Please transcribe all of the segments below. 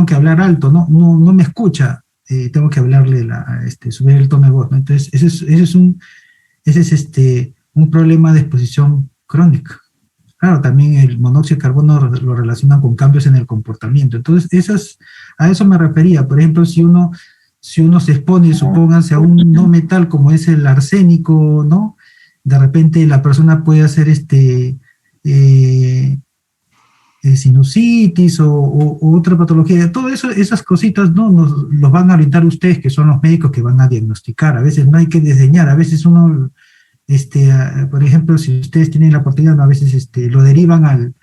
tengo que hablar alto, no me escucha, tengo que hablarle, subir el tono de voz, ¿no? Entonces, ese es un problema de exposición crónica. Claro, también el monóxido de carbono lo relacionan con cambios en el comportamiento. Entonces, a eso me refería. Por ejemplo, si uno se expone, supónganse, a un no metal como es el arsénico, ¿no? De repente la persona puede hacer sinusitis o otra patología. Todo eso, esas cositas, ¿no? Los van a orientar ustedes, que son los médicos que van a diagnosticar. A veces no hay que desdeñar, a veces uno, por ejemplo, si ustedes tienen la oportunidad, ¿no? A veces lo derivan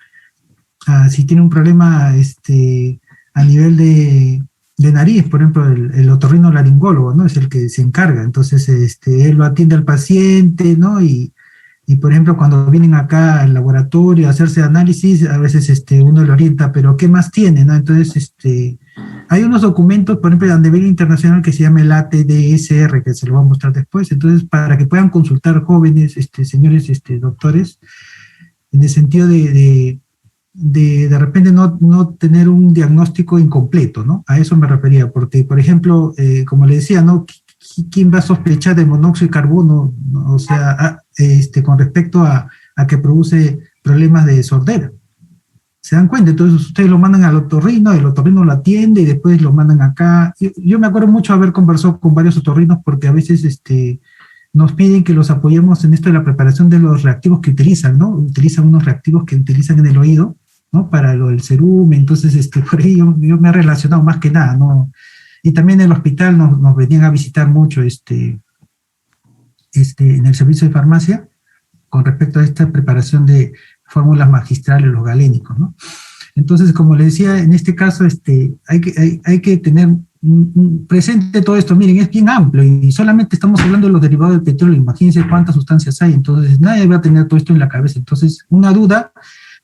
si tiene un problema a nivel de nariz, por ejemplo, el otorrinolaringólogo, ¿no? Es el que se encarga. Entonces, él lo atiende al paciente, ¿no? Y, por ejemplo, cuando vienen acá al laboratorio a hacerse análisis, a veces uno le orienta, pero ¿qué más tiene, no? Entonces, hay unos documentos, por ejemplo, a nivel internacional que se llama el ATDSR, que se lo voy a mostrar después. Entonces, para que puedan consultar jóvenes, señores doctores, en el sentido de repente no tener un diagnóstico incompleto, ¿no? A eso me refería, porque, por ejemplo, como le decía, ¿no? ¿Quién va a sospechar de monóxido de carbono, ¿no? O sea, con respecto a que produce problemas de sordera? ¿Se dan cuenta? Entonces ustedes lo mandan al otorrino, el otorrino lo atiende y después lo mandan acá. Yo me acuerdo mucho haber conversado con varios otorrinos porque a veces nos piden que los apoyemos en esto de la preparación de los reactivos que utilizan, ¿no? Utilizan unos reactivos que utilizan en el oído, ¿no? Para lo del cerumen. Entonces, por ahí yo me he relacionado más que nada, ¿no? Y también en el hospital nos venían a visitar mucho en el servicio de farmacia con respecto a esta preparación de fórmulas magistrales, los galénicos, ¿no? Entonces, como les decía, en este caso hay que tener presente todo esto. Miren, es bien amplio y solamente estamos hablando de los derivados del petróleo. Imagínense cuántas sustancias hay. Entonces, nadie va a tener todo esto en la cabeza. Entonces, una duda,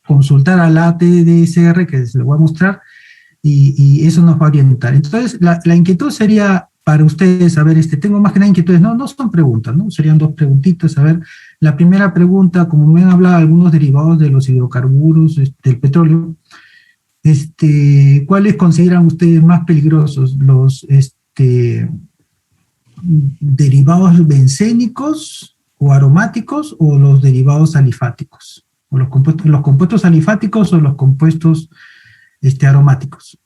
consultar al ATDSR, que se lo voy a mostrar, y eso nos va a orientar. Entonces, la inquietud sería para ustedes, a ver, tengo más que nada inquietudes, no son preguntas, ¿no? Serían dos preguntitas. A ver, la primera pregunta, como me han hablado algunos derivados de los hidrocarburos, del petróleo, ¿cuáles consideran ustedes más peligrosos? ¿Los derivados bencénicos o aromáticos o los derivados alifáticos? ¿O los compuestos alifáticos o los compuestos aromáticos?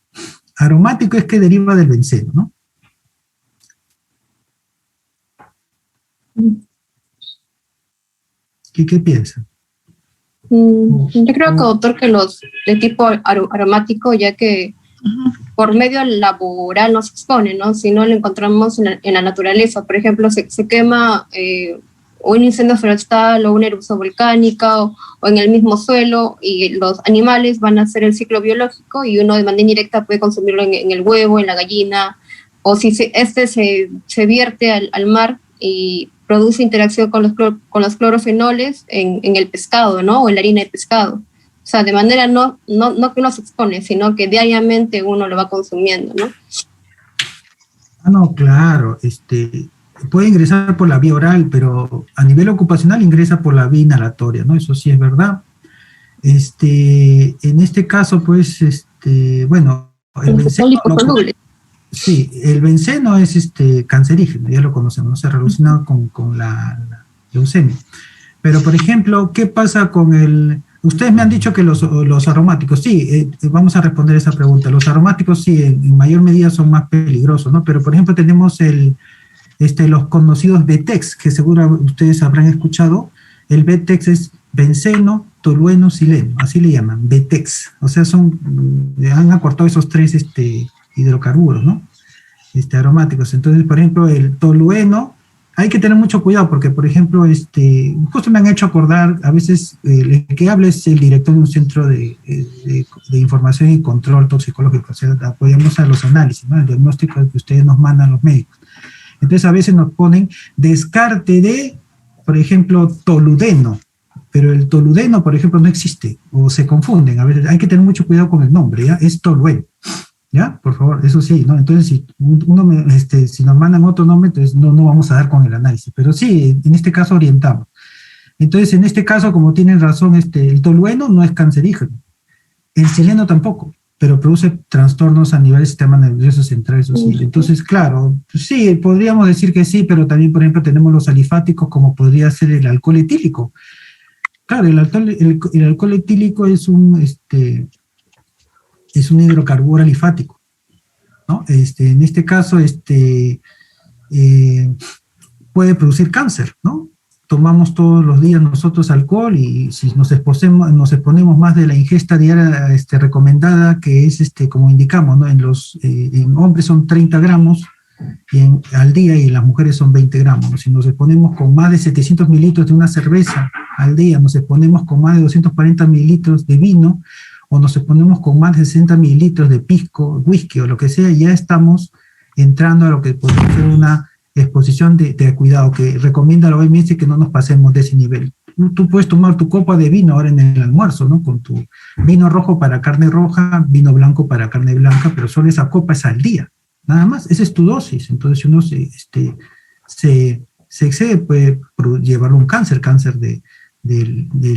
Aromático es que deriva del benceno, ¿no? ¿Qué piensan? Yo creo que, doctor, que los de tipo aromático, ya que por medio laboral no se expone, ¿no? Si no lo encontramos en la naturaleza, por ejemplo, se quema un incendio forestal o una erupción volcánica o en el mismo suelo, y los animales van a hacer el ciclo biológico y uno de manera indirecta puede consumirlo en el huevo, en la gallina, o si se vierte al mar y produce interacción con los clorofenoles en el pescado, ¿no? O en la harina de pescado. O sea, de manera no que uno se expone, sino que diariamente uno lo va consumiendo, ¿no? No, claro, puede ingresar por la vía oral, pero a nivel ocupacional ingresa por la vía inhalatoria, ¿no? Eso sí es verdad. En este caso, pues, bueno, el benceno, sí, el benceno es cancerígeno, ya lo conocemos, no se relaciona con la leucemia. Pero, por ejemplo, ¿qué pasa con ustedes me han dicho que los aromáticos, sí, vamos a responder esa pregunta. Los aromáticos, sí, en mayor medida son más peligrosos, ¿no? Pero, por ejemplo, tenemos los conocidos BTEX, que seguro ustedes habrán escuchado. El BTEX es benceno, tolueno, sileno, así le llaman, BTEX. O sea, han acortado esos tres hidrocarburos, ¿no? Aromáticos. Entonces, por ejemplo, el tolueno, hay que tener mucho cuidado porque, por ejemplo, justo me han hecho acordar, a veces el que habla es el director de un centro de información y control toxicológico, o sea, apoyamos a los análisis, ¿no? El diagnóstico que ustedes nos mandan los médicos. Entonces, a veces nos ponen descarte de, por ejemplo, toludeno, pero el toludeno, por ejemplo, no existe, o se confunden. A veces hay que tener mucho cuidado con el nombre, ¿ya? Es tolueno, ¿ya? Por favor, eso sí, ¿no? Entonces, si nos mandan otro nombre, entonces no vamos a dar con el análisis, pero sí, en este caso orientamos. Entonces, en este caso, como tienen razón, el tolueno no es cancerígeno, el sileno tampoco, pero produce trastornos a nivel del sistema nervioso central, eso sí. Entonces, claro, sí, podríamos decir que sí, pero también, por ejemplo, tenemos los alifáticos, como podría ser el alcohol etílico. Claro, el alcohol etílico es un hidrocarburo alifático, ¿no? En este caso, puede producir cáncer, ¿no? Tomamos todos los días nosotros alcohol y si nos exponemos más de la ingesta diaria recomendada, que es, como indicamos, ¿no? En hombres son 30 gramos al día y en las mujeres son 20 gramos. ¿No? Si nos exponemos con más de 700 mililitros de una cerveza al día, nos exponemos con más de 240 mililitros de vino, o nos exponemos con más de 60 mililitros de pisco, whisky o lo que sea, ya estamos entrando a lo que podría ser una exposición de cuidado, que recomienda la OMS que no nos pasemos de ese nivel. Tú puedes tomar tu copa de vino ahora en el almuerzo, ¿no? Con tu vino rojo para carne roja, vino blanco para carne blanca, pero solo esa copa es al día, nada más, esa es tu dosis. Entonces, si uno se excede, puede llevarlo a un cáncer de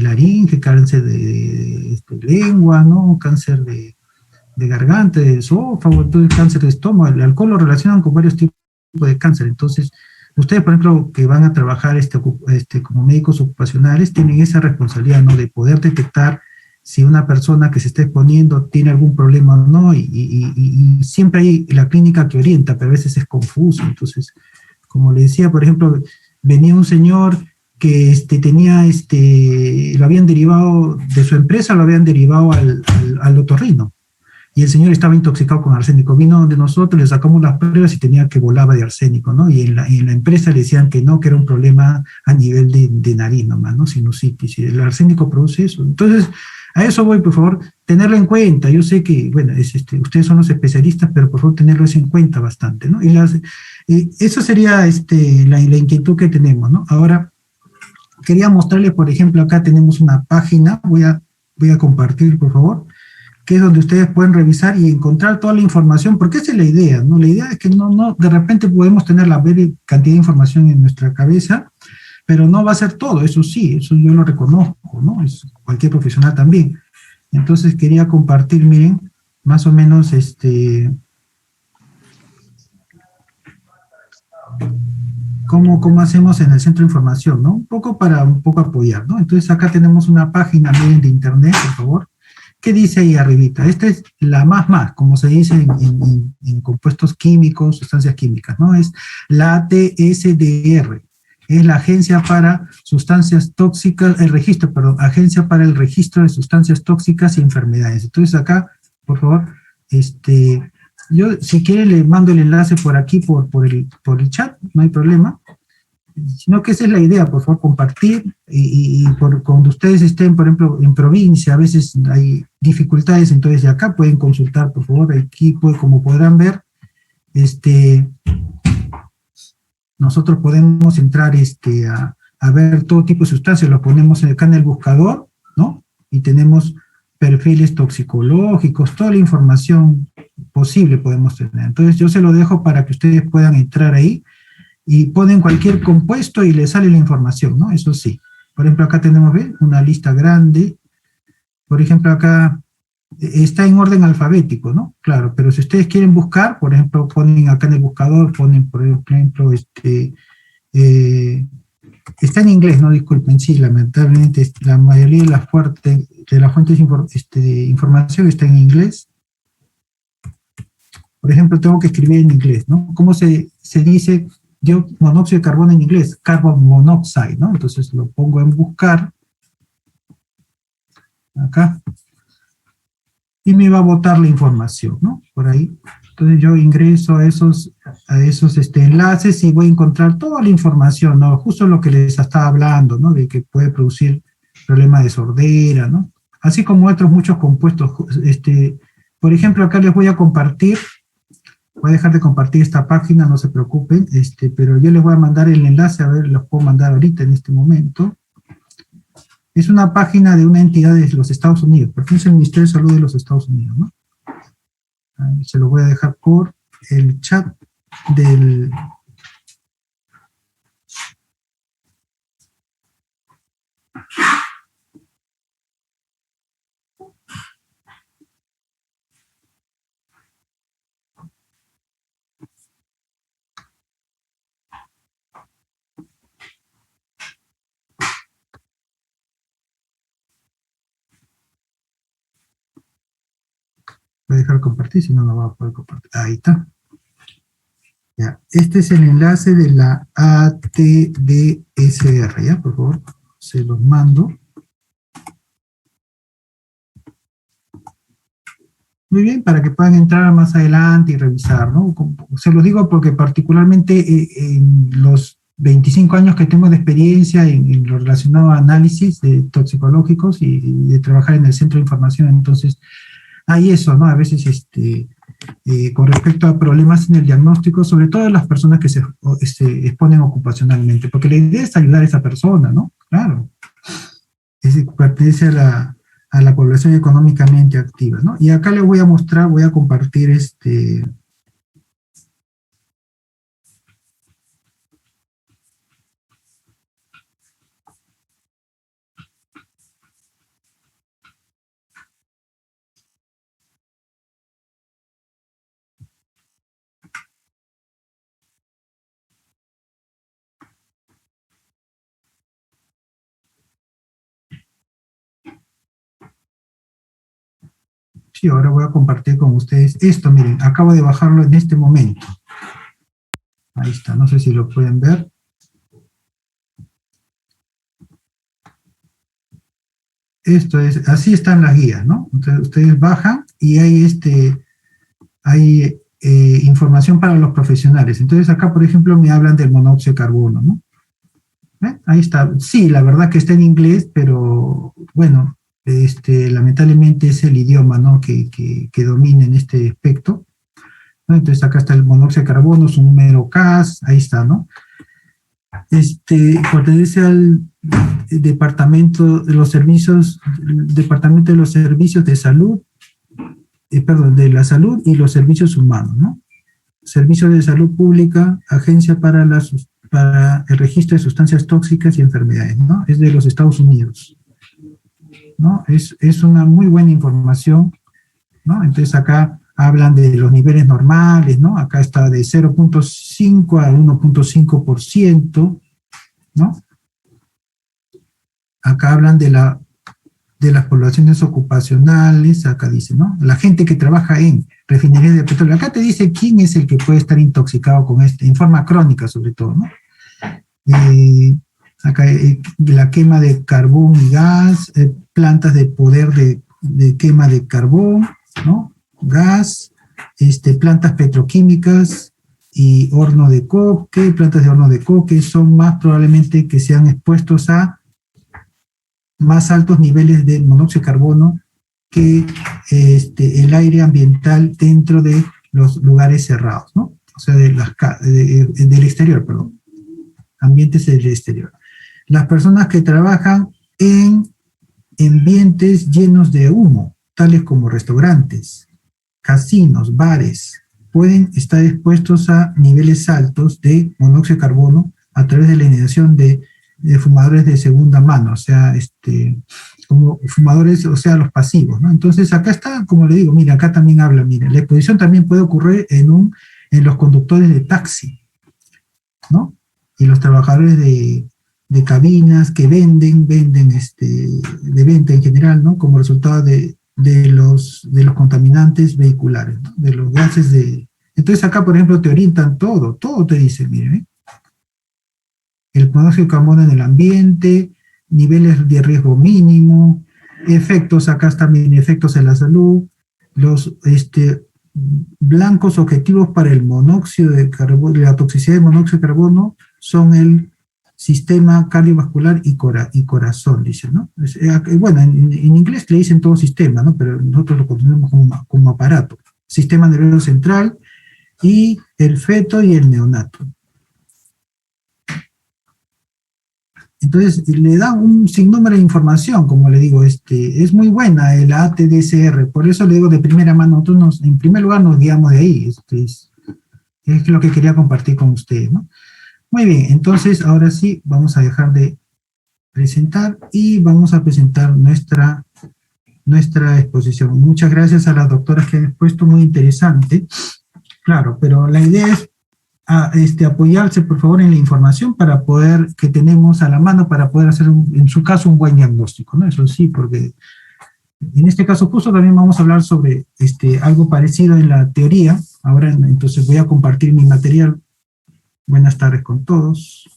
laringe, cáncer de lengua, ¿no? Cáncer de garganta, de esófago, entonces cáncer de estómago. El alcohol lo relacionan con varios tipos de cáncer. Entonces, ustedes, por ejemplo, que van a trabajar como médicos ocupacionales, tienen esa responsabilidad, ¿no? De poder detectar si una persona que se está exponiendo tiene algún problema o no, y siempre hay la clínica que orienta, pero a veces es confuso. Entonces, como le decía, por ejemplo, venía un señor que lo habían derivado de su empresa, lo habían derivado al otorrino, y el señor estaba intoxicado con arsénico. Vino de nosotros, le sacamos las pruebas y tenía que volaba de arsénico, ¿no? Y en la empresa le decían que no, que era un problema a nivel de nariz nomás, ¿no? Sinusitis, y el arsénico produce eso. Entonces, a eso voy, por favor, tenerlo en cuenta. Yo sé que, bueno, ustedes son los especialistas, pero por favor tenerlo en cuenta bastante, ¿no? Eso sería la inquietud que tenemos, ¿no? Ahora, quería mostrarles, por ejemplo, acá tenemos una página, voy a compartir, por favor, que es donde ustedes pueden revisar y encontrar toda la información, porque esa es la idea, ¿no? La idea es que no de repente podemos tener la cantidad de información en nuestra cabeza, pero no va a ser todo, eso sí, eso yo lo reconozco, ¿no? Es cualquier profesional también. Entonces quería compartir, miren, más o menos cómo hacemos en el centro de información, ¿no? Un poco apoyar, ¿no? Entonces acá tenemos una página, miren, de internet, por favor. ¿Qué dice ahí arribita? Esta es la más, como se dice en compuestos químicos, sustancias químicas, ¿no? Es la ATSDR, es la Agencia para Sustancias Tóxicas, Agencia para el Registro de Sustancias Tóxicas y Enfermedades. Entonces acá, por favor, yo si quiere le mando el enlace por aquí, por el chat, no hay problema. Sino que esa es la idea, por favor, compartir, cuando ustedes estén, por ejemplo, en provincia, a veces hay dificultades, entonces de acá pueden consultar, por favor, aquí, como podrán ver, nosotros podemos entrar a ver todo tipo de sustancias, lo ponemos acá en el buscador, ¿no? Y tenemos perfiles toxicológicos, toda la información posible podemos tener. Entonces yo se lo dejo para que ustedes puedan entrar ahí, y ponen cualquier compuesto y le sale la información, ¿no? Eso sí. Por ejemplo, acá tenemos, ¿ven? Una lista grande. Por ejemplo, acá está en orden alfabético, ¿no? Claro, pero si ustedes quieren buscar, por ejemplo, ponen acá en el buscador, ponen, por ejemplo, está en inglés, no disculpen, sí, lamentablemente la mayoría de las fuentes de información está en inglés. Por ejemplo, tengo que escribir en inglés, ¿no? ¿Cómo se dice monóxido de carbono en inglés? Carbon monoxide, ¿no? Entonces lo pongo en buscar, acá, y me va a botar la información, ¿no? Por ahí. Entonces yo ingreso a esos enlaces y voy a encontrar toda la información, ¿no? Justo lo que les estaba hablando, ¿no? De que puede producir problemas de sordera, ¿no? Así como otros muchos compuestos. Por ejemplo, acá les voy a compartir. Voy a dejar de compartir esta página, no se preocupen, pero yo les voy a mandar el enlace, a ver, los puedo mandar ahorita en este momento. Es una página de una entidad de los Estados Unidos, porque es el Ministerio de Salud de los Estados Unidos, ¿no? Se lo voy a dejar por el chat del... dejar compartir, si no, no va a poder compartir. Ahí está. Ya. Este es el enlace de la ATDSR, ¿ya? Por favor, se los mando. Muy bien, para que puedan entrar más adelante y revisar, ¿no? Se los digo porque particularmente en los 25 años que tengo de experiencia en lo relacionado a análisis toxicológicos y de trabajar en el centro de información, entonces hay eso, ¿no? A veces con respecto a problemas en el diagnóstico, sobre todo las personas que se exponen ocupacionalmente, porque la idea es ayudar a esa persona, ¿no? Claro. Pertenece a la población económicamente activa, ¿no? Y acá les voy a mostrar, voy a compartir Sí, ahora voy a compartir con ustedes esto, miren, acabo de bajarlo en este momento. Ahí está, no sé si lo pueden ver. Esto es, así están las guías, ¿no? Entonces ustedes bajan y hay información para los profesionales. Entonces acá, por ejemplo, me hablan del monóxido de carbono, ¿no? Ahí está. Sí, la verdad que está en inglés, pero bueno, lamentablemente es el idioma, ¿no? que domina en este aspecto, ¿no? Entonces acá está el monóxido de carbono, su número CAS, ahí está, ¿no? Pertenece al Departamento de los Servicios de Salud, de la Salud y los Servicios Humanos, ¿no? Servicios de Salud Pública, Agencia para el Registro de Sustancias Tóxicas y Enfermedades, ¿no? Es de los Estados Unidos, ¿no? Es una muy buena información, ¿no? Entonces acá hablan de los niveles normales, ¿no? Acá está de 0.5 a 1.5%, ¿no? Acá hablan de las poblaciones ocupacionales, acá dice, ¿no? La gente que trabaja en refinerías de petróleo. Acá te dice quién es el que puede estar intoxicado con en forma crónica sobre todo, ¿no? Acá la quema de carbón y gas, plantas de poder de quema de carbón, ¿no? Gas, plantas petroquímicas y horno de coque, plantas de horno de coque son más probablemente que sean expuestos a más altos niveles de monóxido de carbono que el aire ambiental dentro de los lugares cerrados, ¿no? O sea, del exterior, perdón. Ambientes del exterior. Las personas que trabajan en ambientes llenos de humo, tales como restaurantes, casinos, bares, pueden estar expuestos a niveles altos de monóxido de carbono a través de la inhalación de fumadores de segunda mano, o sea, como fumadores, o sea, los pasivos, ¿no? Entonces acá está, como le digo, mira, acá también habla, mira, la exposición también puede ocurrir en los conductores de taxi, ¿no? Y los trabajadores de cabinas que venden de venta en general, ¿no? Como resultado de los contaminantes vehiculares, ¿no? De los gases Entonces acá, por ejemplo, te orientan todo te dice, miren, ¿eh? El monóxido de carbono en el ambiente, niveles de riesgo mínimo, efectos, acá también efectos en la salud, los blancos objetivos para el monóxido de carbono, la toxicidad del monóxido de carbono son el sistema cardiovascular y corazón, dice, ¿no? Bueno, en inglés le dicen todo sistema, ¿no? Pero nosotros lo conocemos como aparato. Sistema nervioso central y el feto y el neonato. Entonces, le da un sinnúmero de información, como le digo, es muy buena el ATDSR, por eso le digo de primera mano, nosotros en primer lugar nos guiamos de ahí, es lo que quería compartir con ustedes, ¿no? Muy bien, entonces ahora sí, vamos a dejar de presentar y vamos a presentar nuestra exposición. Muchas gracias a las doctoras que han expuesto, muy interesante, claro, pero la idea es apoyarse por favor en la información que tenemos a la mano para poder hacer en su caso un buen diagnóstico, ¿no? Eso sí, porque En este caso justo también vamos a hablar sobre algo parecido en la teoría. Ahora entonces voy a compartir mi material. Buenas tardes con todos.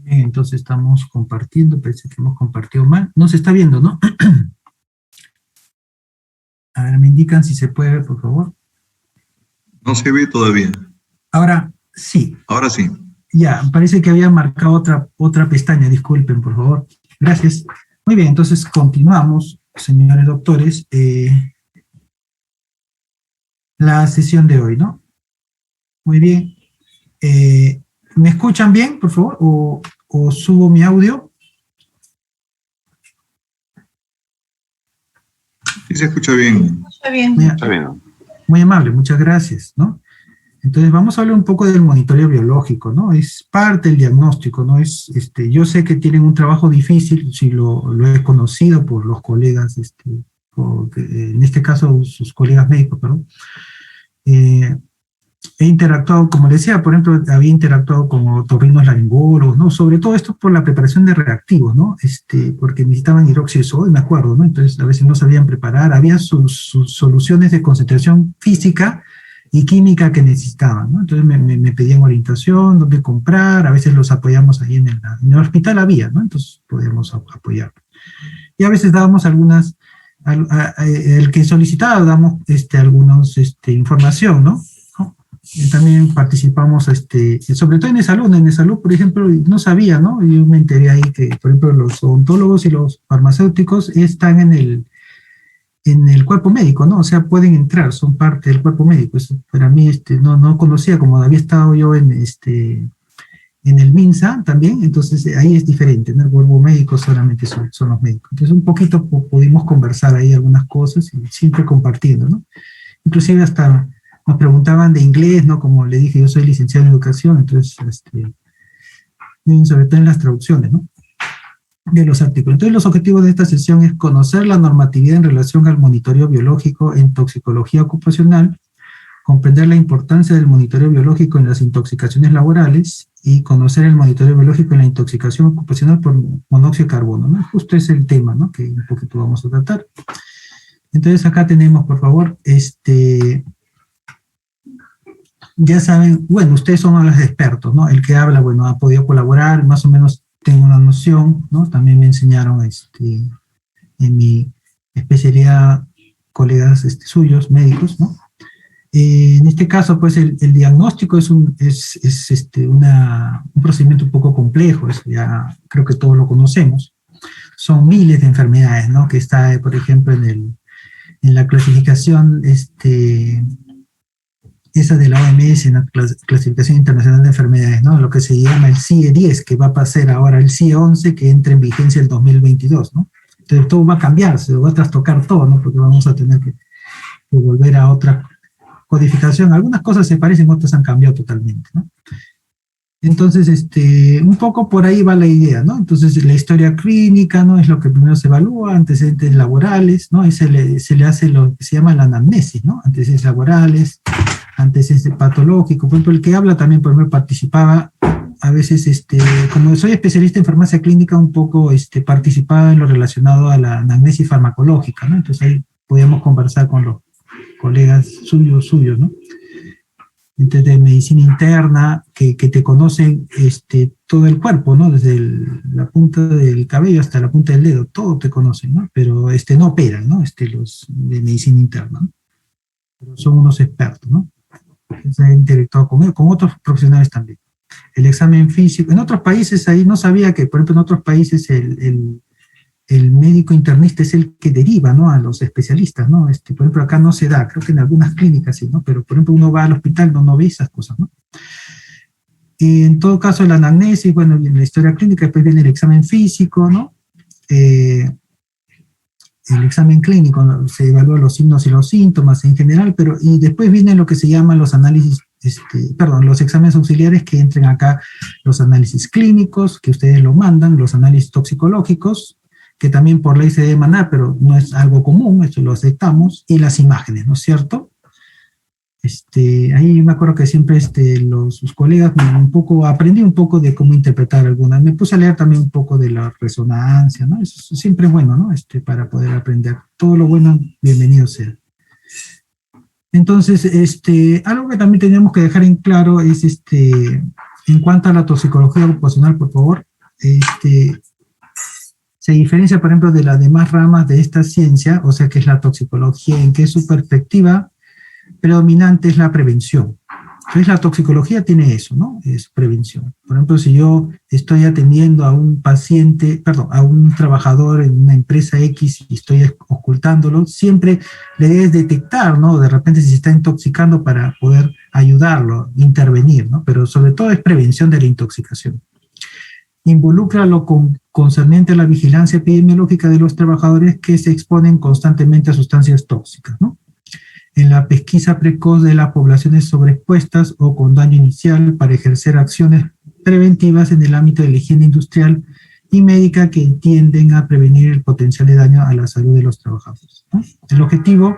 Bien, entonces estamos compartiendo, parece que hemos compartido mal. No se está viendo, ¿no? A ver, me indican si se puede ver, por favor. No se ve todavía. Ahora sí. Ahora sí. Ya, parece que había marcado otra pestaña, disculpen, por favor. Gracias. Muy bien, entonces continuamos, señores doctores, la sesión de hoy, ¿no? Muy bien. ¿Me escuchan bien, por favor? ¿O subo mi audio? Sí, se escucha bien. Está bien. Está bien. Muy amable, muchas gracias, ¿no? Entonces vamos a hablar un poco del monitoreo biológico, ¿no? Es parte del diagnóstico, ¿no? Yo sé que tienen un trabajo difícil, si lo he conocido por los colegas, en este caso sus colegas médicos, perdón. He interactuado, como les decía, por ejemplo, había interactuado con otorrinolaringólogos, ¿no? Sobre todo esto por la preparación de reactivos, ¿no? Porque necesitaban hidróxido de sodio, me acuerdo, ¿no? Entonces a veces no sabían preparar, había sus soluciones de concentración física y química que necesitaban, ¿no? Entonces me pedían orientación, dónde comprar, a veces los apoyamos ahí en el hospital había, ¿no? Entonces podíamos apoyar. Y a veces dábamos algunas, el que solicitaba damos algunos información, ¿no? También participamos, sobre todo en el salud, por ejemplo, no sabía, ¿no? Yo me enteré ahí que, por ejemplo, los odontólogos y los farmacéuticos están en el cuerpo médico, ¿no? O sea, pueden entrar, son parte del cuerpo médico. Eso para mí, no conocía, como había estado yo en el MINSA también, entonces ahí es diferente, ¿no? El cuerpo médico solamente son los médicos. Entonces un poquito pudimos conversar ahí algunas cosas y siempre compartiendo, ¿no? Inclusive hasta nos preguntaban de inglés, ¿no? Como le dije, yo soy licenciado en educación, entonces, sobre todo en las traducciones, ¿no? De los artículos. Entonces, los objetivos de esta sesión es conocer la normatividad en relación al monitoreo biológico en toxicología ocupacional, comprender la importancia del monitoreo biológico en las intoxicaciones laborales y conocer el monitoreo biológico en la intoxicación ocupacional por monóxido de carbono, ¿no? Justo es el tema, ¿no? Que un poquito vamos a tratar. Entonces, acá tenemos, por favor, ya saben, bueno, ustedes son los expertos, ¿no? El que habla, bueno, ha podido colaborar, más o menos tengo una noción, ¿no? También me enseñaron en mi especialidad colegas suyos, médicos, ¿no? En este caso, pues el diagnóstico es un procedimiento un poco complejo, eso ya creo que todos lo conocemos. Son miles de enfermedades, ¿no? Que está, por ejemplo, en la clasificación, esa de la OMS, en la clasificación internacional de enfermedades, ¿no? Lo que se llama el CIE 10, que va a pasar ahora el CIE 11, que entra en vigencia el 2022, ¿no? Entonces todo va a cambiar, se va a trastocar todo, ¿no? Porque vamos a tener que volver a otra codificación. Algunas cosas se parecen, otras han cambiado totalmente, ¿no? Entonces, un poco por ahí va la idea, ¿no? Entonces, la historia clínica, ¿no? Es lo que primero se evalúa, antecedentes laborales, ¿no? Y se le hace lo que se llama la anamnesis, ¿no? Antecedentes laborales, antecedentes patológicos. Por ejemplo, el que habla también, por ejemplo, participaba a veces, como soy especialista en farmacia clínica, un poco participaba en lo relacionado a la anamnesis farmacológica, ¿no? Entonces, ahí podíamos conversar con los colegas suyos, ¿no? Entonces, de medicina interna, que te conocen todo el cuerpo, ¿no? Desde la punta del cabello hasta la punta del dedo, todo te conocen, ¿no? Pero no operan, ¿no? Los de medicina interna, ¿no? Pero son unos expertos, ¿no? Se han interactuado con ellos, con otros profesionales también. El examen físico, en otros países ahí no sabía que, por ejemplo, en otros países el médico internista es el que deriva, ¿no? A los especialistas, ¿no? Por ejemplo, acá no se da, creo que en algunas clínicas sí, ¿no? Pero, por ejemplo, uno va al hospital, no ve esas cosas, ¿no? Y en todo caso, la anamnesis, bueno, en la historia clínica, después viene el examen físico, ¿no? El examen clínico, ¿no? Se evalúan los signos y los síntomas en general, y después viene lo que se llaman los análisis, los exámenes auxiliares, que entran acá, los análisis clínicos, que ustedes lo mandan, los análisis toxicológicos, que también por ley se debe mandar, pero no es algo común, esto lo aceptamos, y las imágenes, ¿no es cierto? Ahí me acuerdo que siempre sus colegas aprendí un poco de cómo interpretar algunas, me puse a leer también un poco de la resonancia, ¿no? Eso es siempre bueno, ¿no? Para poder aprender. Todo lo bueno, bienvenido sea. Entonces, algo que también tenemos que dejar en claro es, en cuanto a la toxicología ocupacional, por favor, se diferencia, por ejemplo, de las demás ramas de esta ciencia, o sea, que es la toxicología, en que su perspectiva predominante es la prevención. Entonces, la toxicología tiene eso, ¿no? Es prevención. Por ejemplo, si yo estoy atendiendo a un a un trabajador en una empresa X y estoy ocultándolo, siempre le debes detectar, ¿no? De repente si se está intoxicando para poder ayudarlo, intervenir, ¿no? Pero sobre todo es prevención de la intoxicación. Involucra lo concerniente a la vigilancia epidemiológica de los trabajadores que se exponen constantemente a sustancias tóxicas, ¿no? En la pesquisa precoz de las poblaciones sobreexpuestas o con daño inicial para ejercer acciones preventivas en el ámbito de la higiene industrial y médica que tienden a prevenir el potencial de daño a la salud de los trabajadores, ¿no? El objetivo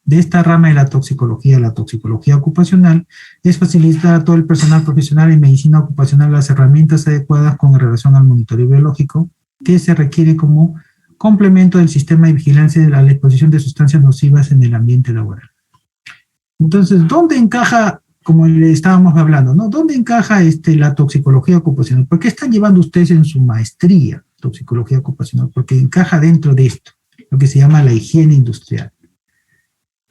de esta rama de la toxicología ocupacional, es facilitar a todo el personal profesional en medicina ocupacional las herramientas adecuadas con relación al monitoreo biológico que se requiere como complemento del sistema de vigilancia de la exposición de sustancias nocivas en el ambiente laboral. Entonces, ¿dónde encaja, como le estábamos hablando, ¿no? ¿Dónde encaja la toxicología ocupacional? ¿Por qué están llevando ustedes en su maestría toxicología ocupacional? Porque encaja dentro de esto, lo que se llama la higiene industrial.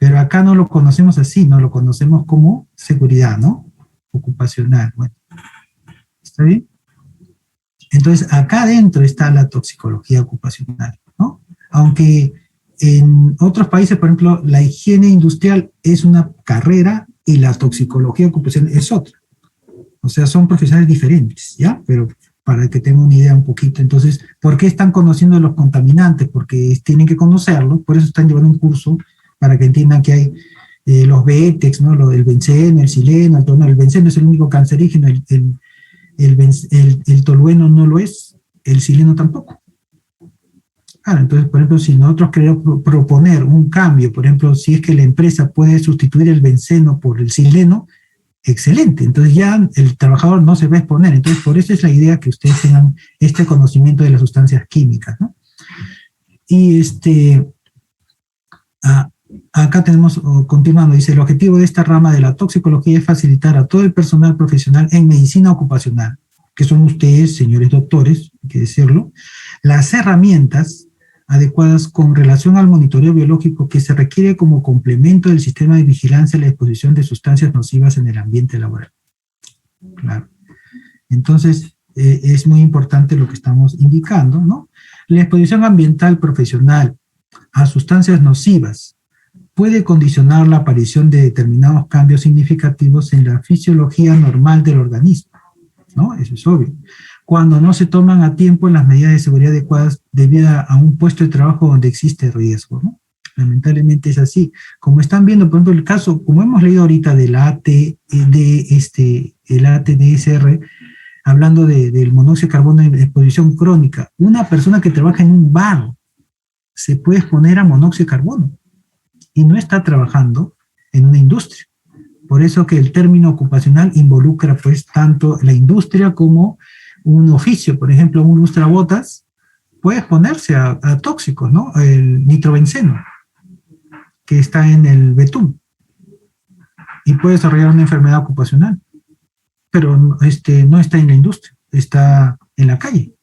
Pero acá no lo conocemos así, no lo conocemos como seguridad, ¿no? Ocupacional, bueno. ¿Está bien? Entonces, acá adentro está la toxicología ocupacional, ¿no? Aunque en otros países, por ejemplo, la higiene industrial es una carrera y la toxicología ocupacional es otra. O sea, son profesionales diferentes, ¿ya? Pero para que tengan una idea un poquito. Entonces, ¿por qué están conociendo los contaminantes? Porque tienen que conocerlos, por eso están llevando un curso para que entiendan que hay los BETEX, ¿no? El benceno, el xileno, el benceno es el único cancerígeno, el tolueno no lo es, el xileno tampoco. Claro, entonces, por ejemplo, si nosotros queremos proponer un cambio, por ejemplo, si es que la empresa puede sustituir el benceno por el xileno, excelente, entonces ya el trabajador no se va a exponer. Entonces, por eso es la idea que ustedes tengan este conocimiento de las sustancias químicas, ¿no? Y Acá tenemos, continuando, dice, el objetivo de esta rama de la toxicología es facilitar a todo el personal profesional en medicina ocupacional, que son ustedes, señores doctores, hay que decirlo, las herramientas adecuadas con relación al monitoreo biológico que se requiere como complemento del sistema de vigilancia a la exposición de sustancias nocivas en el ambiente laboral. Claro. Entonces, es muy importante lo que estamos indicando, ¿no? La exposición ambiental profesional a sustancias nocivas puede condicionar la aparición de determinados cambios significativos en la fisiología normal del organismo, ¿no? Eso es obvio. Cuando no se toman a tiempo las medidas de seguridad adecuadas debido a un puesto de trabajo donde existe riesgo, ¿no? Lamentablemente es así. Como están viendo, por ejemplo, el caso, como hemos leído ahorita de la el ATDSR, hablando del monóxido de carbono en exposición crónica, una persona que trabaja en un bar se puede exponer a monóxido de carbono y no está trabajando en una industria. Por eso que el término ocupacional involucra pues tanto la industria como un oficio. Por ejemplo, un lustrabotas puede exponerse a tóxicos, ¿no? El nitrobenceno, que está en el betún, y puede desarrollar una enfermedad ocupacional, pero no está en la industria, está en la calle,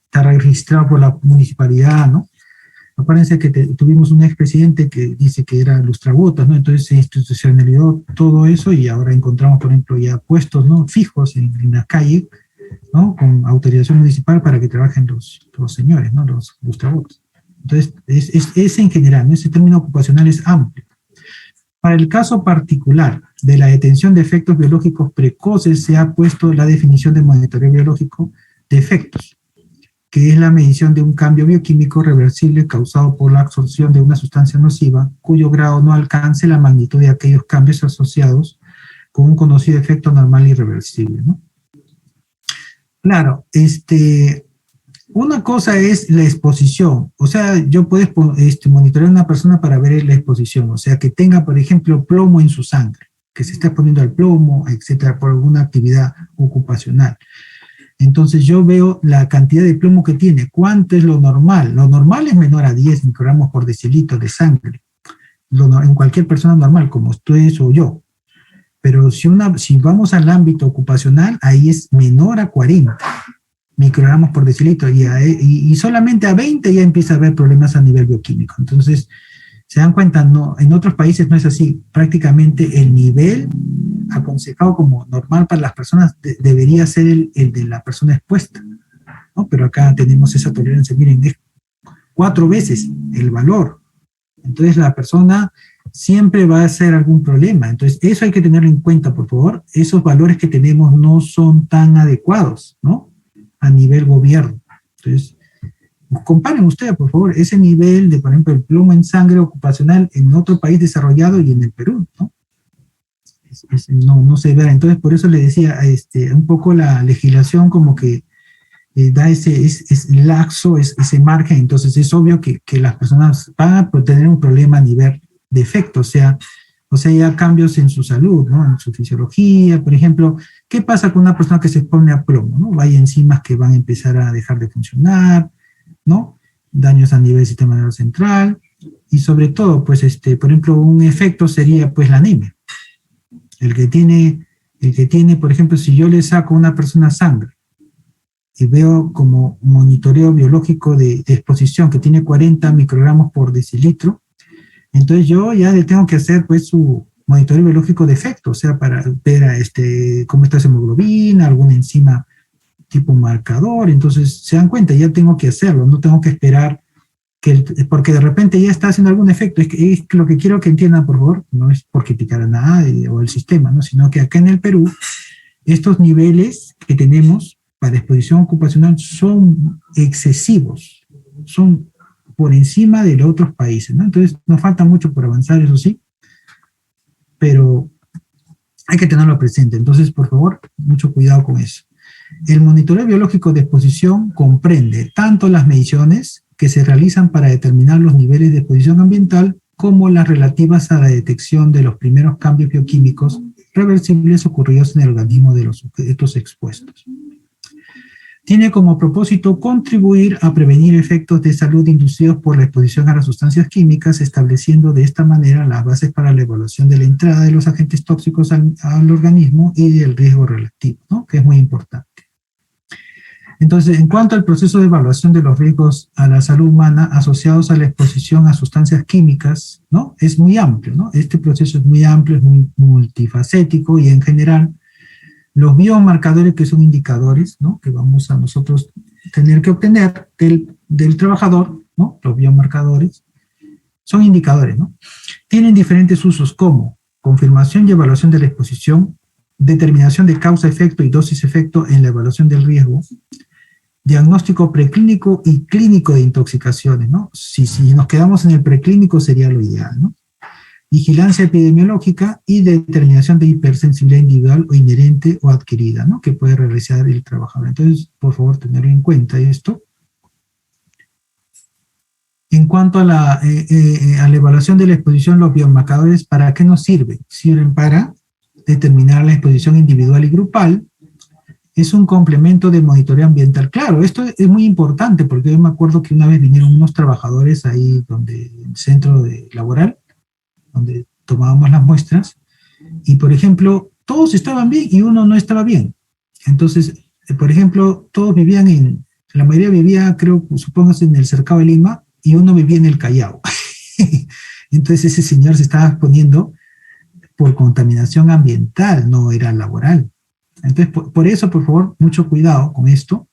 está registrado por la municipalidad, ¿no? Acuérdense que tuvimos un expresidente que dice que era lustrabotas, ¿no? Entonces se institucionalizó todo eso y ahora encontramos, por ejemplo, ya puestos, ¿no?, fijos en la calle, ¿no?, con autorización municipal para que trabajen los señores, ¿no?, los lustrabotas. Entonces, es en general, ¿no? Ese término ocupacional es amplio. Para el caso particular de la detención de efectos biológicos precoces, se ha puesto la definición de monitoreo biológico de efectos, que es la medición de un cambio bioquímico reversible causado por la absorción de una sustancia nociva, cuyo grado no alcance la magnitud de aquellos cambios asociados con un conocido efecto normal irreversible, ¿no? Claro, una cosa es la exposición, o sea, yo puedo monitorear a una persona para ver la exposición, o sea, que tenga, por ejemplo, plomo en su sangre, que se está exponiendo al plomo, etcétera, por alguna actividad ocupacional. Entonces yo veo la cantidad de plomo que tiene, cuánto es lo normal. Lo normal es menor a 10 microgramos por decilitro de sangre, en cualquier persona normal, como ustedes o yo. Pero si vamos al ámbito ocupacional, ahí es menor a 40 microgramos por decilitro, y solamente a 20 ya empieza a haber problemas a nivel bioquímico. Entonces, se dan cuenta, no, en otros países no es así. Prácticamente el nivel aconsejado como normal para las personas debería ser el de la persona expuesta, ¿no? Pero acá tenemos esa tolerancia, miren, es 4 veces el valor. Entonces la persona siempre va a hacer algún problema. Entonces eso hay que tenerlo en cuenta, por favor. Esos valores que tenemos no son tan adecuados, ¿no?, a nivel gobierno. Entonces, comparen ustedes, por favor, ese nivel de, por ejemplo, el plomo en sangre ocupacional en otro país desarrollado y en el Perú, ¿no? No se ve. Entonces, por eso le decía, un poco la legislación como que da es laxo, ese margen. Entonces es obvio que las personas van a tener un problema a nivel de efecto, o sea, ya cambios en su salud, ¿no?, en su fisiología. Por ejemplo, ¿qué pasa con una persona que se expone a plomo, ¿no? Hay enzimas que van a empezar a dejar de funcionar, ¿no? Daños a nivel del sistema nervioso central, y sobre todo, pues, por ejemplo, un efecto sería, pues, la anemia. El que tiene, por ejemplo, si yo le saco a una persona sangre y veo como monitoreo biológico de exposición que tiene 40 microgramos por decilitro, entonces yo ya le tengo que hacer, pues, su monitoreo biológico de efecto, o sea, para ver cómo está su hemoglobina, alguna enzima tipo marcador. Entonces se dan cuenta, ya tengo que hacerlo, no tengo que esperar porque de repente ya está haciendo algún efecto. Es lo que quiero que entiendan, por favor, no es por criticar a nadie o el sistema, ¿no?, sino que acá en el Perú estos niveles que tenemos para exposición ocupacional son excesivos, son por encima de los otros países, ¿no? Entonces nos falta mucho por avanzar, eso sí, pero hay que tenerlo presente. Entonces, por favor, mucho cuidado con eso. El monitoreo biológico de exposición comprende tanto las mediciones que se realizan para determinar los niveles de exposición ambiental como las relativas a la detección de los primeros cambios bioquímicos reversibles ocurridos en el organismo de los sujetos expuestos. tiene como propósito contribuir a prevenir efectos de salud inducidos por la exposición a las sustancias químicas, estableciendo de esta manera las bases para la evaluación de la entrada de los agentes tóxicos al organismo y del riesgo relativo, ¿no? Que es muy importante. Entonces, en cuanto al proceso de evaluación de los riesgos a la salud humana asociados a la exposición a sustancias químicas, ¿no? Es muy amplio, ¿no? Este proceso es muy amplio, es muy multifacético y en general los biomarcadores, que son indicadores, ¿no? Que vamos a nosotros tener que obtener del trabajador, ¿no? Los biomarcadores son indicadores, ¿no? Tienen diferentes usos como confirmación y evaluación de la exposición, determinación de causa-efecto y dosis-efecto en la evaluación del riesgo, diagnóstico preclínico y clínico de intoxicaciones, ¿no? Si nos quedamos en el preclínico sería lo ideal, ¿no? Vigilancia epidemiológica y determinación de hipersensibilidad individual o inherente o adquirida, ¿no? Que puede realizar el trabajador. Entonces, por favor, tener en cuenta esto. En cuanto a la evaluación de la exposición, los biomarcadores, ¿para qué nos sirven? Sirven para determinar la exposición individual y grupal. Es un complemento de monitoreo ambiental. Claro, esto es muy importante porque yo me acuerdo que una vez vinieron unos trabajadores ahí en el centro laboral, donde tomábamos las muestras, y por ejemplo, todos estaban bien y uno no estaba bien. Entonces, por ejemplo, todos vivían la mayoría vivía, creo, supóngase, en el Cercado de Lima, y uno vivía en el Callao. Entonces ese señor se estaba exponiendo por contaminación ambiental, no era laboral. Entonces, por eso, por favor, mucho cuidado con esto.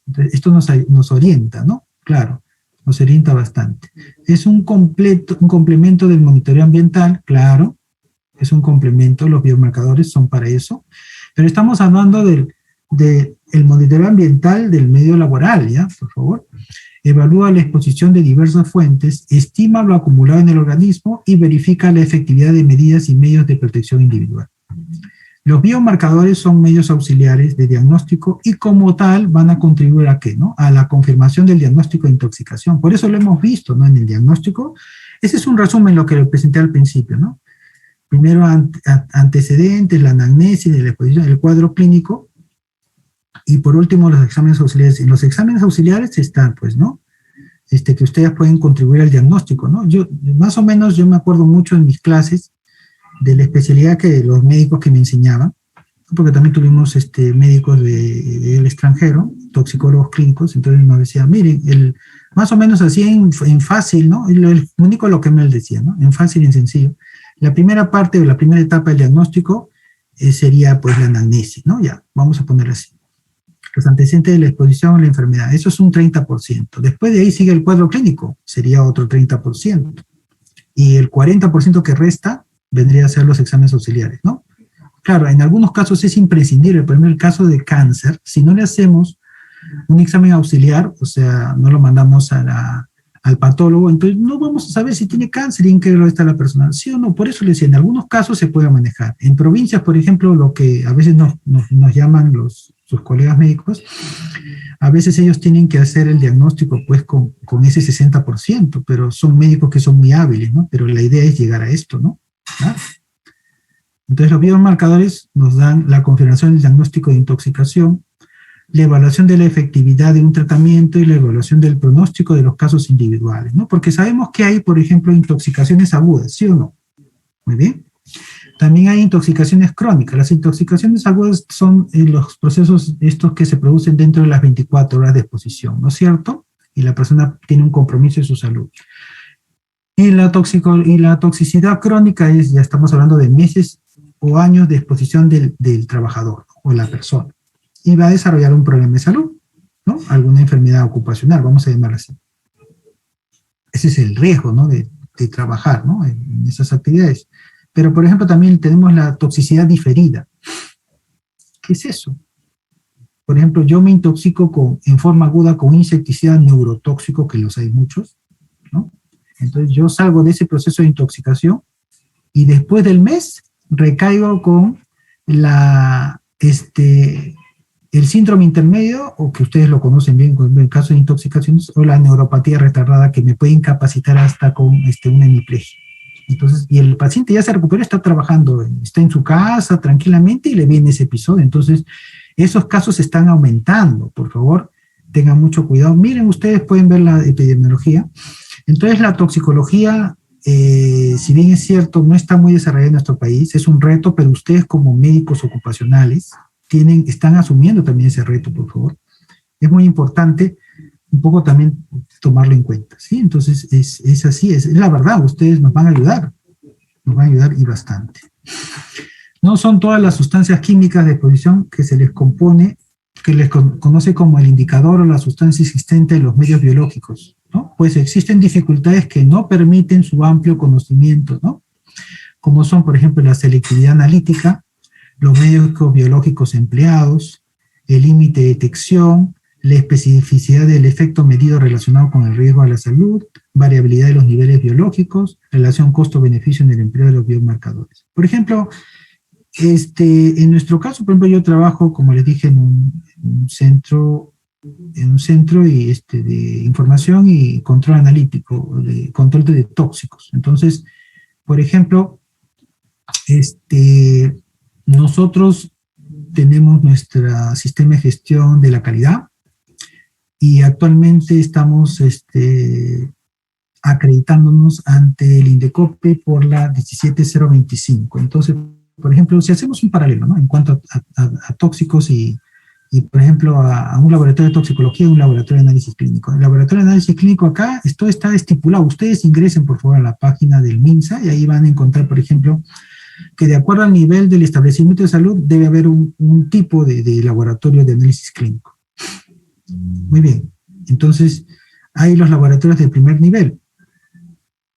Entonces, esto nos orienta, ¿no? Claro. Nos orienta bastante. Es un complemento del monitoreo ambiental, claro, es un complemento, los biomarcadores son para eso, pero estamos hablando del monitoreo ambiental del medio laboral, ¿ya? Por favor. Evalúa la exposición de diversas fuentes, estima lo acumulado en el organismo y verifica la efectividad de medidas y medios de protección individual. Los biomarcadores son medios auxiliares de diagnóstico y como tal van a contribuir a ¿qué, no? A la confirmación del diagnóstico de intoxicación. Por eso lo hemos visto, ¿no? En el diagnóstico. Ese es un resumen lo que le presenté al principio, ¿no? Primero antecedentes, la anamnesis de la exposición, el cuadro clínico y por último los exámenes auxiliares. En los exámenes auxiliares están, pues, ¿no? Que ustedes pueden contribuir al diagnóstico, ¿no? Más o menos, yo me acuerdo mucho en mis clases de la especialidad que los médicos que me enseñaban, porque también tuvimos médicos del extranjero, toxicólogos clínicos, entonces nos decían, miren, más o menos así en fácil, ¿no? El único lo que me decía, ¿no? En fácil y en sencillo. La primera parte o la primera etapa del diagnóstico sería pues la anamnesis, ¿no? Ya, vamos a ponerlo así. Los antecedentes de la exposición a la enfermedad, eso es un 30%. Después de ahí sigue el cuadro clínico, sería otro 30%. Y el 40% que resta vendría a ser los exámenes auxiliares, ¿no? Claro, en algunos casos es imprescindible, por ejemplo, el caso de cáncer, si no le hacemos un examen auxiliar, o sea, no lo mandamos al patólogo, entonces no vamos a saber si tiene cáncer y en qué grado está la persona, ¿sí o no? Por eso le decía, en algunos casos se puede manejar. En provincias, por ejemplo, lo que a veces nos llaman sus colegas médicos, a veces ellos tienen que hacer el diagnóstico pues con ese 60%, pero son médicos que son muy hábiles, ¿no? Pero la idea es llegar a esto, ¿no? ¿Ah? Entonces los biomarcadores nos dan la confirmación del diagnóstico de intoxicación, la evaluación de la efectividad de un tratamiento y la evaluación del pronóstico de los casos individuales, ¿no? Porque sabemos que hay, por ejemplo, intoxicaciones agudas, ¿sí o no? Muy bien. También hay intoxicaciones crónicas. Las intoxicaciones agudas son los procesos estos que se producen dentro de las 24 horas de exposición, ¿no es cierto? Y la persona tiene un compromiso de su salud. Y la toxicidad crónica ya estamos hablando de meses o años de exposición del trabajador o la persona. Y va a desarrollar un problema de salud, ¿no? Alguna enfermedad ocupacional, vamos a llamarla así. Ese es el riesgo, ¿no? De trabajar, ¿no? En esas actividades. Pero, por ejemplo, también tenemos la toxicidad diferida. ¿Qué es eso? Por ejemplo, yo me intoxico en forma aguda con un insecticida neurotóxico, que los hay muchos, ¿no? Entonces yo salgo de ese proceso de intoxicación y después del mes recaigo con el síndrome intermedio, o que ustedes lo conocen bien en el caso de intoxicaciones, o la neuropatía retardada, que me puede incapacitar hasta con una hemiplegia. Entonces, y el paciente ya se recupera, está trabajando, está en su casa tranquilamente y le viene ese episodio. Entonces, esos casos están aumentando. Por favor, tengan mucho cuidado. Miren, ustedes pueden ver la epidemiología. Entonces, la toxicología, si bien es cierto, no está muy desarrollada en nuestro país, es un reto, pero ustedes como médicos ocupacionales están asumiendo también ese reto, por favor. Es muy importante un poco también tomarlo en cuenta, ¿sí? Entonces, es así, es la verdad, ustedes nos van a ayudar y bastante. No son todas las sustancias químicas de exposición que se les compone, que les conoce como el indicador o la sustancia existente en los medios biológicos, ¿no? Pues existen dificultades que no permiten su amplio conocimiento, ¿no? Como son, por ejemplo, la selectividad analítica, los medios biológicos empleados, el límite de detección, la especificidad del efecto medido relacionado con el riesgo a la salud, variabilidad de los niveles biológicos, relación costo-beneficio en el empleo de los biomarcadores. Por ejemplo, en nuestro caso, por ejemplo, yo trabajo, como les dije, en un centro de información y control analítico, de control de tóxicos. Entonces, por ejemplo, nosotros tenemos nuestro sistema de gestión de la calidad y actualmente estamos acreditándonos ante el INDECOPE por la 17025. Entonces, por ejemplo, si hacemos un paralelo, ¿no? En cuanto a tóxicos y, por ejemplo, a un laboratorio de toxicología y un laboratorio de análisis clínico. El laboratorio de análisis clínico acá, esto está estipulado. Ustedes ingresen, por favor, a la página del MINSA y ahí van a encontrar, por ejemplo, que de acuerdo al nivel del establecimiento de salud debe haber un tipo de laboratorio de análisis clínico. Muy bien. Entonces, hay los laboratorios de primer nivel,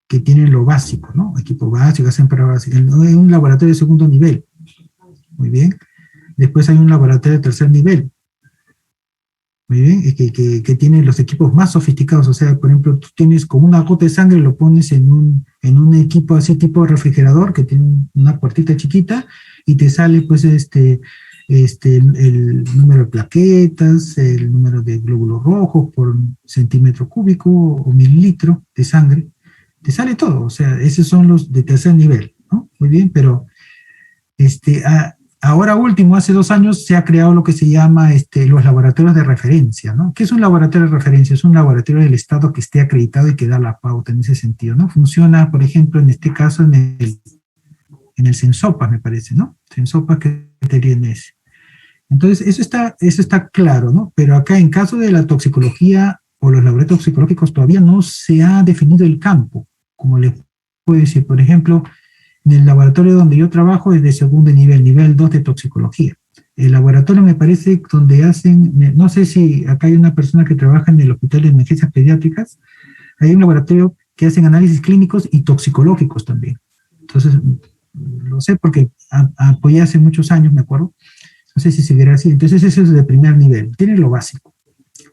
que tienen lo básico, ¿no? Equipo básico, hacen pruebas básicas. Hay un laboratorio de segundo nivel. Muy bien. Después hay un laboratorio de tercer nivel. Muy bien. Que tiene los equipos más sofisticados. O sea, por ejemplo, tú tienes con una gota de sangre, lo pones en un equipo así tipo refrigerador, que tiene una puertita chiquita, y te sale, pues, el número de plaquetas, el número de glóbulos rojos por centímetro cúbico o mililitro de sangre. Te sale todo, o sea, esos son los de tercer nivel, ¿no? Muy bien, pero ahora último, hace 2 años, se ha creado lo que se llama los laboratorios de referencia, ¿no? ¿Qué es un laboratorio de referencia? Es un laboratorio del Estado que esté acreditado y que da la pauta en ese sentido, ¿no? Funciona, por ejemplo, en este caso, en el Sensopa, me parece, ¿no? Sensopa que tiene ese. Entonces, eso está claro, ¿no? Pero acá, en caso de la toxicología o los laboratorios toxicológicos, todavía no se ha definido el campo. Como les puedo decir, por ejemplo, en el laboratorio donde yo trabajo es de segundo nivel, nivel 2 de toxicología. El laboratorio me parece donde hacen, no sé si acá hay una persona que trabaja en el Hospital de Emergencias Pediátricas, hay un laboratorio que hacen análisis clínicos y toxicológicos también. Entonces, lo sé porque apoyé hace muchos años, me acuerdo. No sé si seguirá así. Entonces, eso es de primer nivel, tiene lo básico.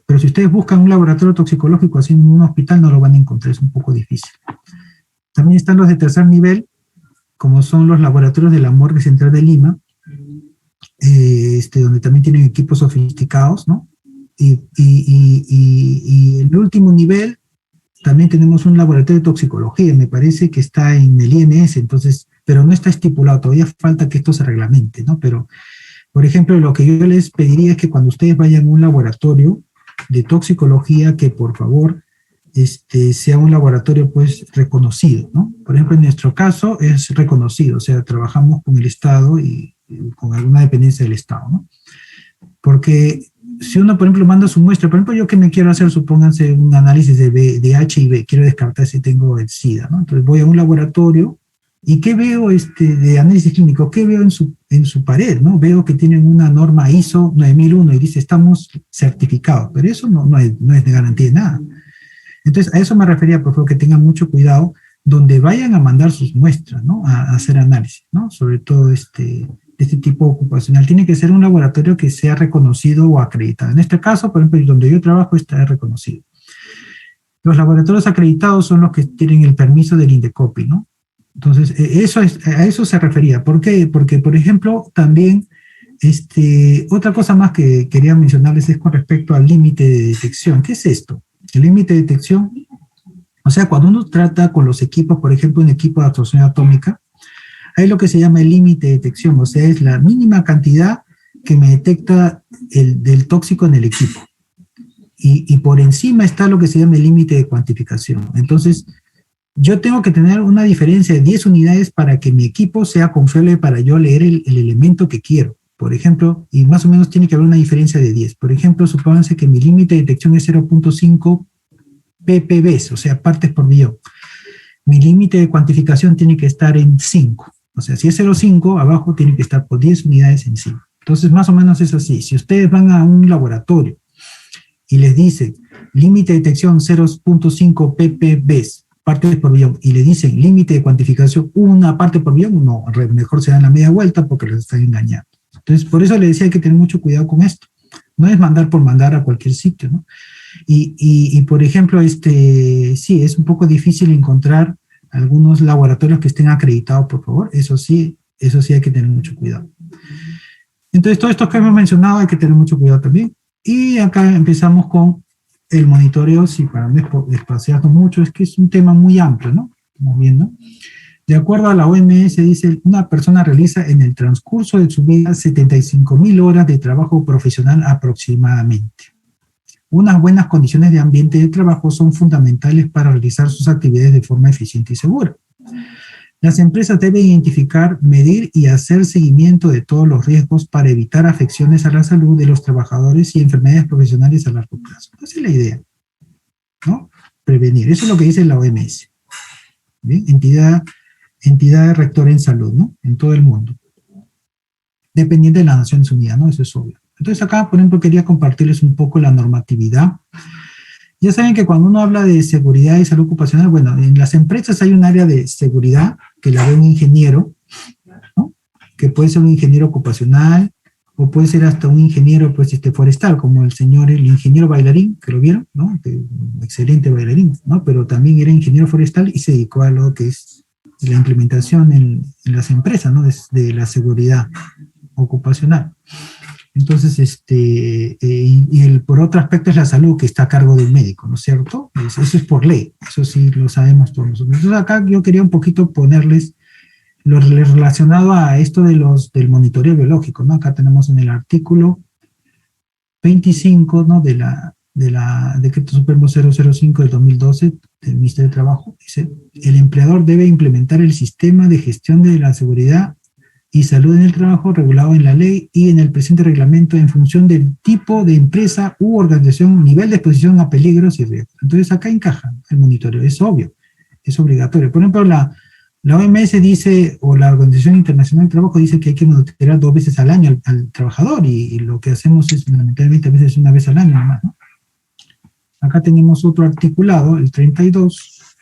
Pero si ustedes buscan un laboratorio toxicológico así en un hospital, no lo van a encontrar, es un poco difícil. También están los de tercer nivel, como son los laboratorios de la Morgue Central de Lima, donde también tienen equipos sofisticados, ¿no? Y el último nivel, también tenemos un laboratorio de toxicología, me parece que está en el INS, entonces, pero no está estipulado, todavía falta que esto se reglamente, ¿no? Pero, por ejemplo, lo que yo les pediría es que cuando ustedes vayan a un laboratorio de toxicología, que por favor sea un laboratorio pues reconocido, ¿no? Por ejemplo, en nuestro caso es reconocido, o sea, trabajamos con el Estado y con alguna dependencia del Estado, ¿no? Porque si uno, por ejemplo, manda su muestra, por ejemplo, yo que me quiero hacer, supónganse, un análisis de HIV, quiero descartar si tengo el SIDA, ¿no? Entonces voy a un laboratorio y ¿qué veo de análisis clínico? ¿Qué veo en su pared, ¿no? Veo que tienen una norma ISO 9001 y dice, estamos certificados, pero eso no es de garantía de nada. Entonces, a eso me refería, por favor, que tengan mucho cuidado donde vayan a mandar sus muestras, ¿no? A hacer análisis, ¿no? Sobre todo este tipo ocupacional. Tiene que ser un laboratorio que sea reconocido o acreditado. En este caso, por ejemplo, donde yo trabajo está reconocido. Los laboratorios acreditados son los que tienen el permiso del INDECOPI, ¿no? Entonces, a eso se refería. ¿Por qué? Porque, por ejemplo, también otra cosa más que quería mencionarles es con respecto al límite de detección. ¿Qué es esto? El límite de detección O sea, cuando uno trata con los equipos, por ejemplo, un equipo de actuación atómica, hay lo que se llama el límite de detección, o sea, es la mínima cantidad que me detecta del tóxico en el equipo. Y por encima está lo que se llama el límite de cuantificación. Entonces, yo tengo que tener una diferencia de 10 unidades para que mi equipo sea confiable para yo leer el elemento que quiero. Por ejemplo, y más o menos tiene que haber una diferencia de 10. Por ejemplo, supónganse que mi límite de detección es 0.5 ppb, o sea, partes por billón. Mi límite de cuantificación tiene que estar en 5. O sea, si es 0.5, abajo tiene que estar por 10 unidades en 5. Entonces, más o menos es así. Si ustedes van a un laboratorio y les dicen límite de detección 0.5 ppb, partes por billón, y le dicen límite de cuantificación una parte por billón, no, mejor se dan la media vuelta porque los están engañando. Entonces, por eso les decía, hay que tener mucho cuidado con esto. No es mandar por mandar a cualquier sitio, ¿no? Y por ejemplo, sí, es un poco difícil encontrar algunos laboratorios que estén acreditados, por favor. Eso sí hay que tener mucho cuidado. Entonces, todo esto que hemos mencionado hay que tener mucho cuidado también. Y acá empezamos con el monitoreo, sí, para no espaciarnos mucho, es que es un tema muy amplio, ¿no? Estamos viendo. De acuerdo a la OMS, dice, una persona realiza en el transcurso de su vida 75.000 horas de trabajo profesional aproximadamente. Unas buenas condiciones de ambiente de trabajo son fundamentales para realizar sus actividades de forma eficiente y segura. Las empresas deben identificar, medir y hacer seguimiento de todos los riesgos para evitar afecciones a la salud de los trabajadores y enfermedades profesionales a largo plazo. Esa es la idea, ¿no? Prevenir. Eso es lo que dice la OMS. ¿Bien? Entidad rectora en salud, ¿no? En todo el mundo. Dependiente de las Naciones Unidas, ¿no? Eso es obvio. Entonces acá, por ejemplo, quería compartirles un poco la normatividad. Ya saben que cuando uno habla de seguridad y salud ocupacional, bueno, en las empresas hay un área de seguridad que la ve un ingeniero, ¿no? Que puede ser un ingeniero ocupacional o puede ser hasta un ingeniero pues, forestal, como el ingeniero bailarín, que lo vieron, ¿no? Un excelente bailarín, ¿no? Pero también era ingeniero forestal y se dedicó a lo que es la implementación en las empresas, ¿no? De la seguridad ocupacional. Entonces, por otro aspecto es la salud que está a cargo del médico, ¿no es cierto? Eso es por ley, eso sí lo sabemos todos nosotros. Entonces acá yo quería un poquito ponerles lo relacionado a esto del monitoreo biológico, ¿no? Acá tenemos en el artículo 25, ¿no? de Decreto Supremo 005 del 2012 del Ministerio de Trabajo, dice, el empleador debe implementar el sistema de gestión de la seguridad y salud en el trabajo regulado en la ley y en el presente reglamento en función del tipo de empresa u organización, nivel de exposición a peligros y riesgos. Entonces acá encaja el monitoreo, es obvio, es obligatorio. Por ejemplo, la OMS dice, o la Organización Internacional del Trabajo dice que hay que monitorear 2 veces al año al trabajador y lo que hacemos es lamentablemente a veces 1 vez al año nomás, ¿no? Acá tenemos otro articulado, el 32,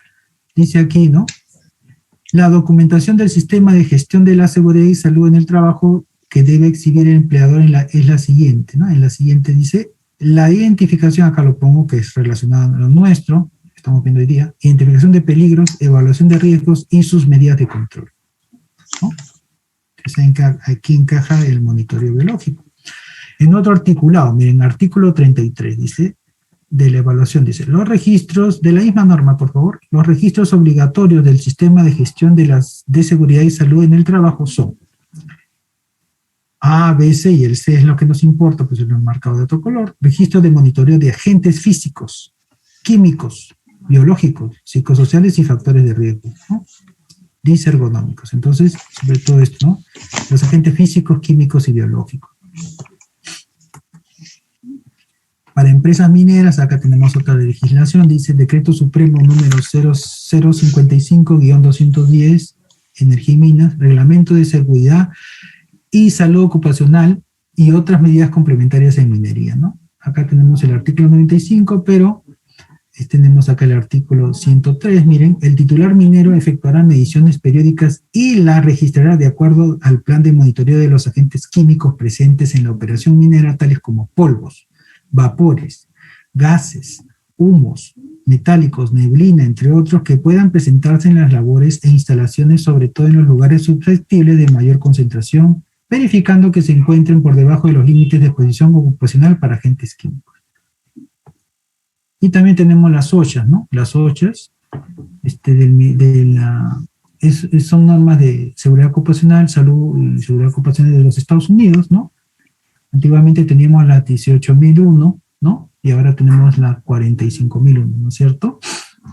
dice aquí, ¿no? La documentación del sistema de gestión de la seguridad y salud en el trabajo que debe exhibir el empleador es la siguiente, ¿no? En la siguiente dice, la identificación, acá lo pongo que es relacionado a lo nuestro, estamos viendo hoy día, identificación de peligros, evaluación de riesgos y sus medidas de control, ¿no? Entonces aquí encaja el monitoreo biológico. En otro articulado, miren, artículo 33, dice, de la evaluación, dice, los registros, de la misma norma, por favor, los registros obligatorios del sistema de gestión de seguridad y salud en el trabajo son A, B, C, y el C es lo que nos importa, pues lo he marcado de otro color, registro de monitoreo de agentes físicos, químicos, biológicos, psicosociales y factores de riesgo, ¿no? Disergonómicos. Entonces, sobre todo esto, ¿no? Los agentes físicos, químicos y biológicos. Para empresas mineras, acá tenemos otra legislación, dice Decreto Supremo número 0055-210, Energía y Minas, Reglamento de Seguridad y Salud Ocupacional y otras medidas complementarias en minería, ¿no? Acá tenemos el artículo 95, pero tenemos acá el artículo 103, miren, el titular minero efectuará mediciones periódicas y la registrará de acuerdo al plan de monitoreo de los agentes químicos presentes en la operación minera, tales como polvos, vapores, gases, humos, metálicos, neblina, entre otros, que puedan presentarse en las labores e instalaciones, sobre todo en los lugares susceptibles de mayor concentración, verificando que se encuentren por debajo de los límites de exposición ocupacional para agentes químicos. Y también tenemos las OSHAs, ¿no? Las OSHAs, son normas de seguridad ocupacional, salud y seguridad ocupacional de los Estados Unidos, ¿no? Antiguamente teníamos la 18.001, ¿no? Y ahora tenemos la 45.001, ¿no es cierto?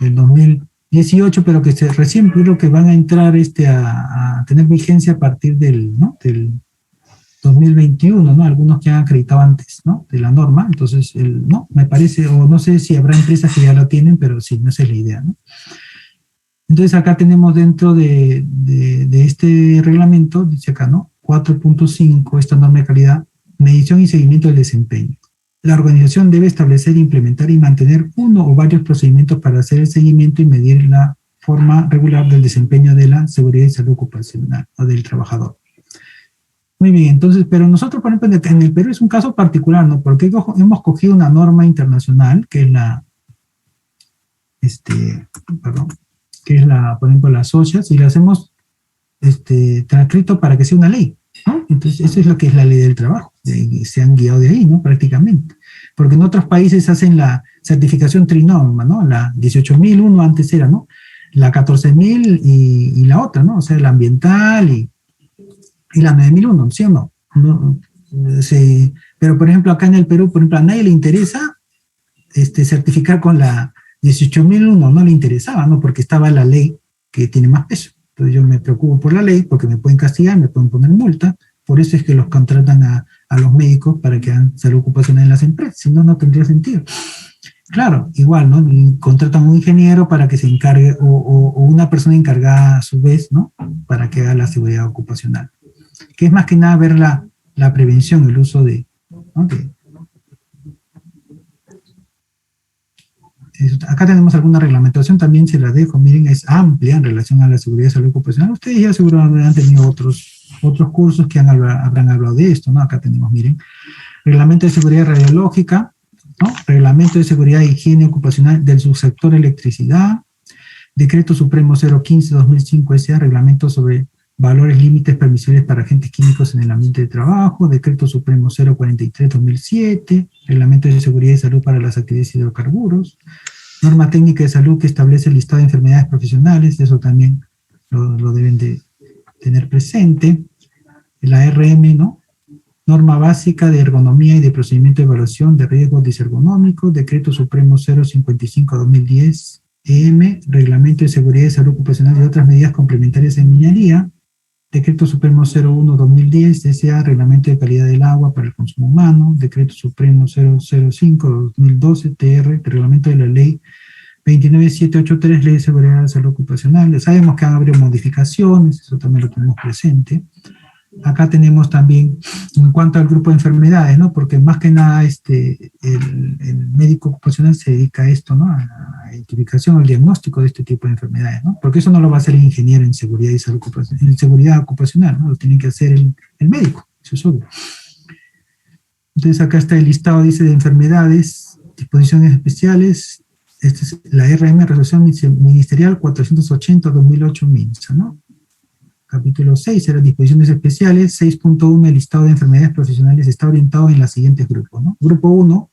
El 2018, pero que recién creo que van a entrar a tener vigencia a partir del 2021, ¿no? Algunos que han acreditado antes, ¿no? De la norma, entonces, no, me parece, o no sé si habrá empresas que ya lo tienen, pero sí, no esa es la idea, ¿no? Entonces acá tenemos dentro de este reglamento, dice acá, ¿no? 4.5, esta norma de calidad, medición y seguimiento del desempeño. La organización debe establecer, implementar y mantener uno o varios procedimientos para hacer el seguimiento y medir la forma regular del desempeño de la seguridad y salud ocupacional o del trabajador. Muy bien, entonces, pero nosotros, por ejemplo, en el Perú es un caso particular, ¿no? Porque hemos cogido una norma internacional, que es por ejemplo, las OSHAs, y las hemos transcrito para que sea una ley, ¿no? Entonces, eso es lo que es la ley del trabajo, se han guiado de ahí, ¿no? Prácticamente. Porque en otros países hacen la certificación trinorma, ¿no? La 18.001 antes era, ¿no? La 14.000 y la otra, ¿no? O sea, la ambiental y la 9.001, ¿sí o no? Pero, por ejemplo, acá en el Perú, por ejemplo, a nadie le interesa certificar con la 18.001, no le interesaba, ¿no? Porque estaba la ley que tiene más peso. Entonces yo me preocupo por la ley porque me pueden castigar, me pueden poner multa, por eso es que los contratan a los médicos para que hagan salud ocupacional en las empresas, si no, no tendría sentido. Claro, igual, ¿no? Contratan un ingeniero para que se encargue, o una persona encargada a su vez, ¿no? Para que haga la seguridad ocupacional. Que es más que nada ver la prevención, el uso de, ¿no? Acá tenemos alguna reglamentación, también se la dejo, miren, es amplia en relación a la seguridad y salud ocupacional. Ustedes ya seguramente han tenido otros cursos que habrán hablado de esto, ¿no? Acá tenemos, miren, reglamento de seguridad radiológica, ¿no? Reglamento de seguridad e higiene ocupacional del subsector electricidad, decreto supremo 015-2005 SA, reglamento sobre valores límites permisibles para agentes químicos en el ambiente de trabajo, decreto supremo 043-2007, reglamento de seguridad y salud para las actividades de hidrocarburos, norma técnica de salud que establece el listado de enfermedades profesionales, eso también lo deben de tener presente, la RM, ¿no? Norma básica de ergonomía y de procedimiento de evaluación de riesgos disergonómicos, decreto supremo 055-2010, EM, reglamento de seguridad y salud ocupacional y otras medidas complementarias en minería, decreto supremo 01-2010, SA, reglamento de calidad del agua para el consumo humano, decreto supremo 005-2012, TR, reglamento de la ley 29783, ley de seguridad y salud ocupacional. Sabemos que han habido modificaciones, eso también lo tenemos presente. Acá tenemos también, en cuanto al grupo de enfermedades, ¿no? Porque más que nada el médico ocupacional se dedica a esto, ¿no? A la identificación, al diagnóstico de este tipo de enfermedades, ¿no? Porque eso no lo va a hacer el ingeniero en seguridad y salud ocupacional, en seguridad ocupacional, ¿no? Lo tiene que hacer el médico, eso es obvio. Entonces acá está el listado, dice, de enfermedades, disposiciones especiales. Esta es la RM, resolución ministerial 480-2008 MINSA, ¿no? Capítulo 6, eran disposiciones especiales. 6.1, el listado de enfermedades profesionales está orientado en los siguientes grupos, ¿no? Grupo 1,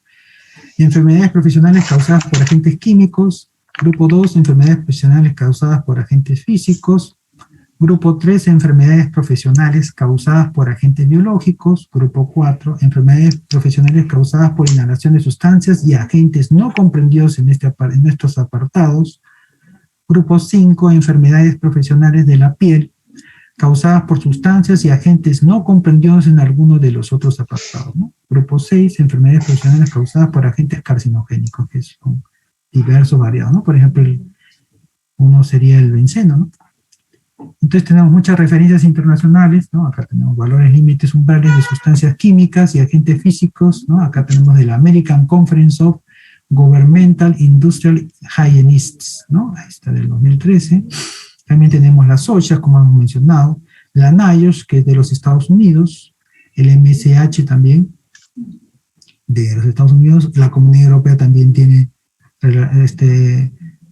enfermedades profesionales causadas por agentes químicos. Grupo 2, enfermedades profesionales causadas por agentes físicos. Grupo 3, enfermedades profesionales causadas por agentes biológicos. Grupo 4, enfermedades profesionales causadas por inhalación de sustancias y agentes no comprendidos en estos apartados. Grupo 5, enfermedades profesionales de la piel causadas por sustancias y agentes no comprendidos en alguno de los otros apartados, ¿no? Grupo 6, enfermedades profesionales causadas por agentes carcinogénicos, que son diversos, variados, ¿no? Por ejemplo, uno sería el benceno, ¿no? Entonces tenemos muchas referencias internacionales, ¿no? Acá tenemos valores límites umbrales de sustancias químicas y agentes físicos, ¿no? Acá tenemos de la American Conference of Governmental Industrial Hygienists, ¿no? Ahí está, del 2013. También tenemos las OSHA, como hemos mencionado, la NIOSH, que es de los Estados Unidos, el MSH también, de los Estados Unidos, la Comunidad Europea también tiene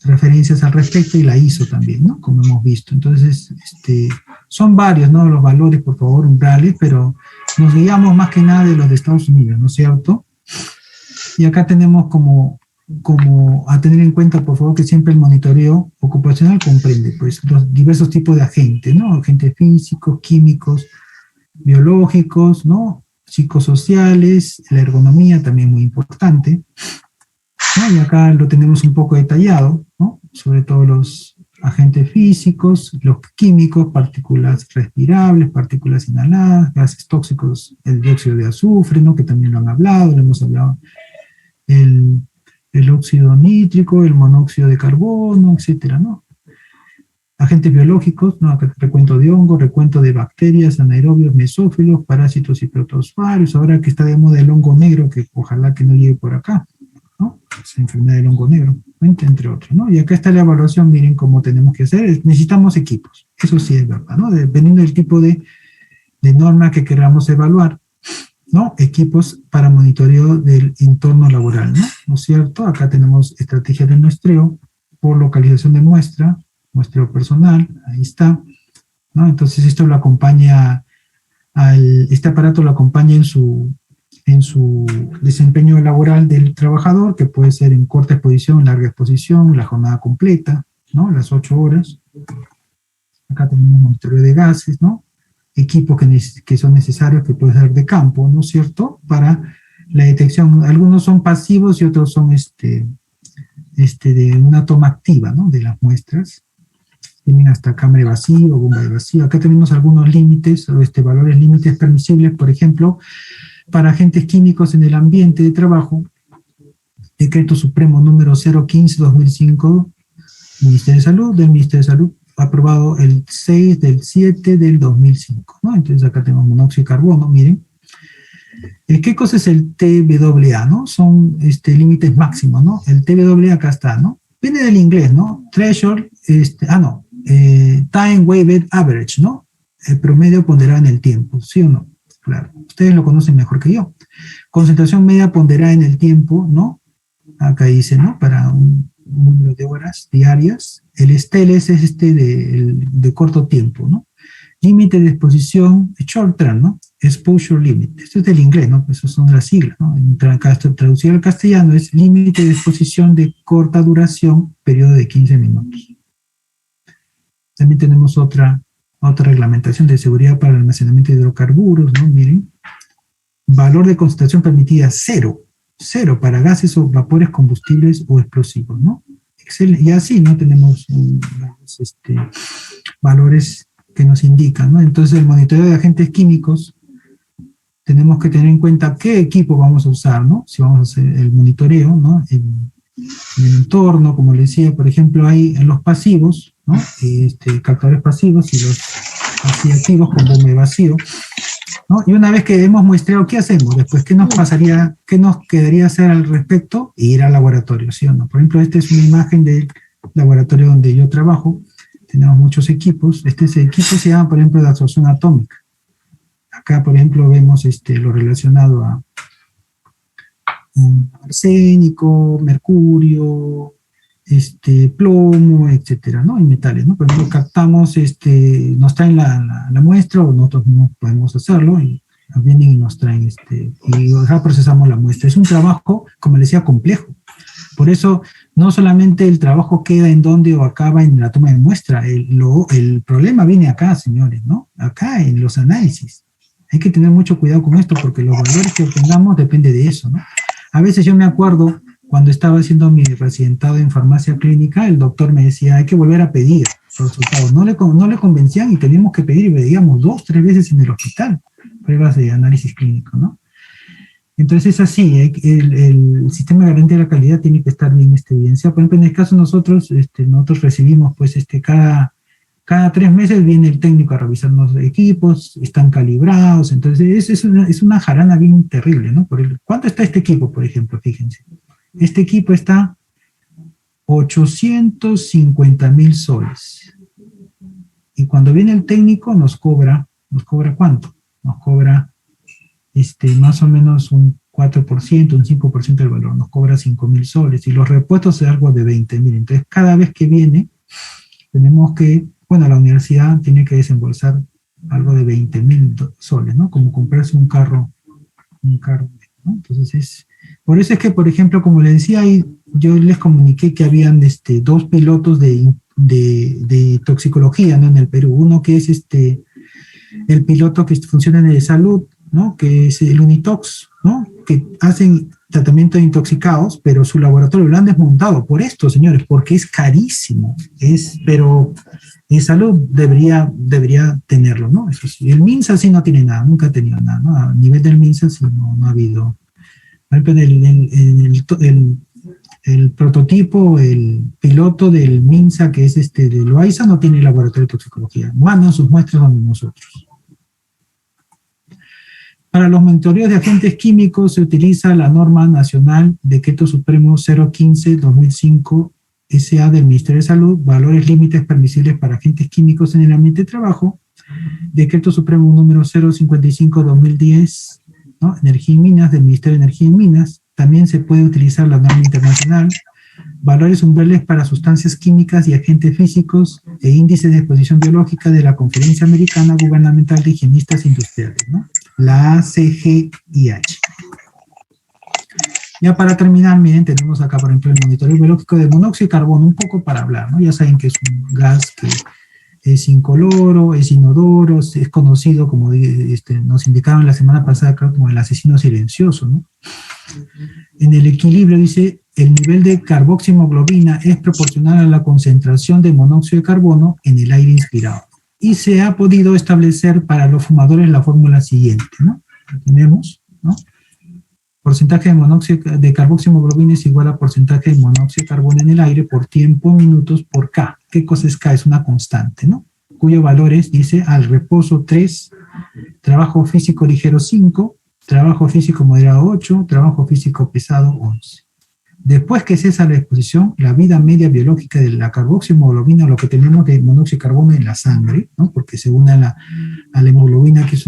referencias al respecto, y la ISO también, ¿no? Como hemos visto. Entonces, son varios, ¿no? Los valores, por favor, umbrales, pero nos guiamos más que nada de los de Estados Unidos, ¿no es cierto? Y acá tenemos como como a tener en cuenta, por favor, que siempre el monitoreo ocupacional comprende pues los diversos tipos de agentes, ¿no? Agentes físicos, químicos, biológicos, ¿no? Psicosociales, la ergonomía también muy importante, ¿no? Y acá lo tenemos un poco detallado, ¿no? Sobre todo los agentes físicos, los químicos, partículas respirables, partículas inhaladas, gases tóxicos, el dióxido de azufre, ¿no? Que también lo han hablado, lo hemos hablado, el, el óxido nítrico, el monóxido de carbono, etcétera, ¿no? Agentes biológicos, ¿no? Acá recuento de hongos, recuento de bacterias, anaerobios, mesófilos, parásitos y protozoarios. Ahora que está de moda el hongo negro, que ojalá que no llegue por acá, ¿no? Esa enfermedad del hongo negro, entre otros, ¿no? Y acá está la evaluación, miren cómo tenemos que hacer. Necesitamos equipos, eso sí es verdad, ¿no? Dependiendo del tipo de norma que queramos evaluar, ¿no? Equipos para monitoreo del entorno laboral, ¿no es cierto? Acá tenemos estrategias de muestreo por localización de muestreo personal, ahí está, ¿no? Entonces esto lo acompaña, este aparato lo acompaña en su desempeño laboral del trabajador, que puede ser en corta exposición, larga exposición, la jornada completa, ¿no? Las 8 horas. Acá tenemos un monitoreo de gases, ¿no? Equipos que son necesarios, que pueden ser de campo, ¿no es cierto?, para la detección. Algunos son pasivos y otros son de una toma activa, ¿no?, de las muestras. Tienen hasta cámara de vacío, bomba de vacío. Acá tenemos algunos límites, valores límites permisibles, por ejemplo, para agentes químicos en el ambiente de trabajo. Decreto Supremo número 015-2005, del Ministerio de Salud, aprobado el 6/7 del 2005, ¿no? Entonces acá tenemos monóxido de carbono, miren. ¿Qué cosa es el TWA, no? Son límites máximos, ¿no? El TWA acá está, ¿no? Viene del inglés, ¿no? Threshold, Time Weighted Average, ¿no? El promedio ponderado en el tiempo, ¿sí o no? Claro, ustedes lo conocen mejor que yo. Concentración media ponderada en el tiempo, ¿no? Acá dice, ¿no? Para un número de horas diarias. El STLS es de corto tiempo, ¿no? Límite de exposición, short term, ¿no? Exposure limit. Esto es del inglés, ¿no? Esas son las siglas, ¿no? Traducido al castellano es límite de exposición de corta duración, periodo de 15 minutos. También tenemos otra reglamentación de seguridad para el almacenamiento de hidrocarburos, ¿no? Miren. Valor de concentración permitida, 0 para gases o vapores combustibles o explosivos, ¿no? Y así, ¿no? Tenemos valores que nos indican, ¿no? Entonces, el monitoreo de agentes químicos, tenemos que tener en cuenta qué equipo vamos a usar, ¿no? Si vamos a hacer el monitoreo, ¿no? En el entorno, como les decía, por ejemplo, hay en los pasivos, ¿no? Captadores pasivos y los así activos con bomba de vacío, ¿no? Y una vez que hemos muestreado, ¿qué hacemos? Después, ¿qué nos pasaría, qué nos quedaría hacer al respecto? Ir al laboratorio, ¿sí o no? Por ejemplo, esta es una imagen del laboratorio donde yo trabajo. Tenemos muchos equipos. Este equipo se llama, por ejemplo, de absorción atómica. Acá, por ejemplo, vemos lo relacionado a arsénico, mercurio, plomo, etcétera, ¿no? Y metales, ¿no? Por ejemplo, captamos, nos traen la muestra, o nosotros no podemos hacerlo, y vienen y nos traen, y acá procesamos la muestra. Es un trabajo, como les decía, complejo. Por eso, no solamente el trabajo queda en donde o acaba en la toma de muestra, el problema viene acá, señores, ¿no? Acá en los análisis. Hay que tener mucho cuidado con esto, porque los valores que obtengamos depende de eso, ¿no? A veces yo me acuerdo, cuando estaba haciendo mi residentado en farmacia clínica, el doctor me decía, hay que volver a pedir los resultados. No le convencían y teníamos que pedir, y pedíamos 2, 3 veces en el hospital, pruebas de análisis clínico, ¿no? Entonces es así, el sistema de garantía de la calidad tiene que estar bien evidenciado. Por ejemplo, en el caso nosotros recibimos, pues, cada 3 meses viene el técnico a revisar los equipos, están calibrados, entonces es una jarana bien terrible, ¿no? ¿Cuánto está este equipo, por ejemplo? Fíjense. Este equipo está 850,000 soles. Y cuando viene el técnico ¿nos cobra cuánto? Nos cobra más o menos un 4%, un 5% del valor, nos cobra 5,000 soles, y los repuestos es algo de 20,000. Entonces, cada vez que viene, tenemos que, la universidad tiene que desembolsar algo de 20,000 soles, ¿no? Como comprarse un carro, ¿no? Entonces, Por eso es que, por ejemplo, como les decía, yo les comuniqué que habían dos pilotos de toxicología, ¿no?, en el Perú. Uno que es el piloto que funciona en el salud, ¿no?, que es el Unitox, ¿no?, que hacen tratamiento de intoxicados, pero su laboratorio lo han desmontado por esto, señores, porque es carísimo. Pero en salud debería tenerlo, ¿no? Eso sí. El MINSA sí no tiene nada, nunca ha tenido nada, ¿no? A nivel del MINSA sí no ha habido. Por ejemplo, el prototipo, el piloto del MINSA, que es de Loaiza, no tiene laboratorio de toxicología. Mandan sus muestras donde nosotros. Para los monitoreos de agentes químicos se utiliza la norma nacional Decreto Supremo 015-2005 SA del Ministerio de Salud, valores límites permisibles para agentes químicos en el ambiente de trabajo, Decreto Supremo número 055-2010, ¿no?, Energía y Minas, del Ministerio de Energía y Minas. También se puede utilizar la norma internacional, valores umbrales para sustancias químicas y agentes físicos e índices de exposición biológica de la Conferencia Americana Gubernamental de Higienistas Industriales, ¿no?, la ACGIH. Ya para terminar, miren, tenemos acá, por ejemplo, el monitoreo biológico de monóxido de carbono, un poco para hablar, ¿no? Ya saben que es un gas que es incoloro, es inodoro, es conocido, como nos indicaron la semana pasada, creo, como el asesino silencioso, ¿no? En el equilibrio dice, el nivel de carboximoglobina es proporcional a la concentración de monóxido de carbono en el aire inspirado. Y se ha podido establecer para los fumadores la fórmula siguiente, ¿no? Tenemos, ¿no?, porcentaje de monóxido de carboximoglobina es igual a porcentaje de monóxido de carbono en el aire por tiempo, minutos, por K. ¿Qué cosa es K? Es una constante, ¿no? Cuyo valor es, dice, al reposo 3, trabajo físico ligero 5, trabajo físico moderado 8, trabajo físico pesado 11. Después que cesa la exposición, la vida media biológica de la carboximoglobina, lo que tenemos de monóxido de carbono en la sangre, ¿no?, porque se une a la hemoglobina, que es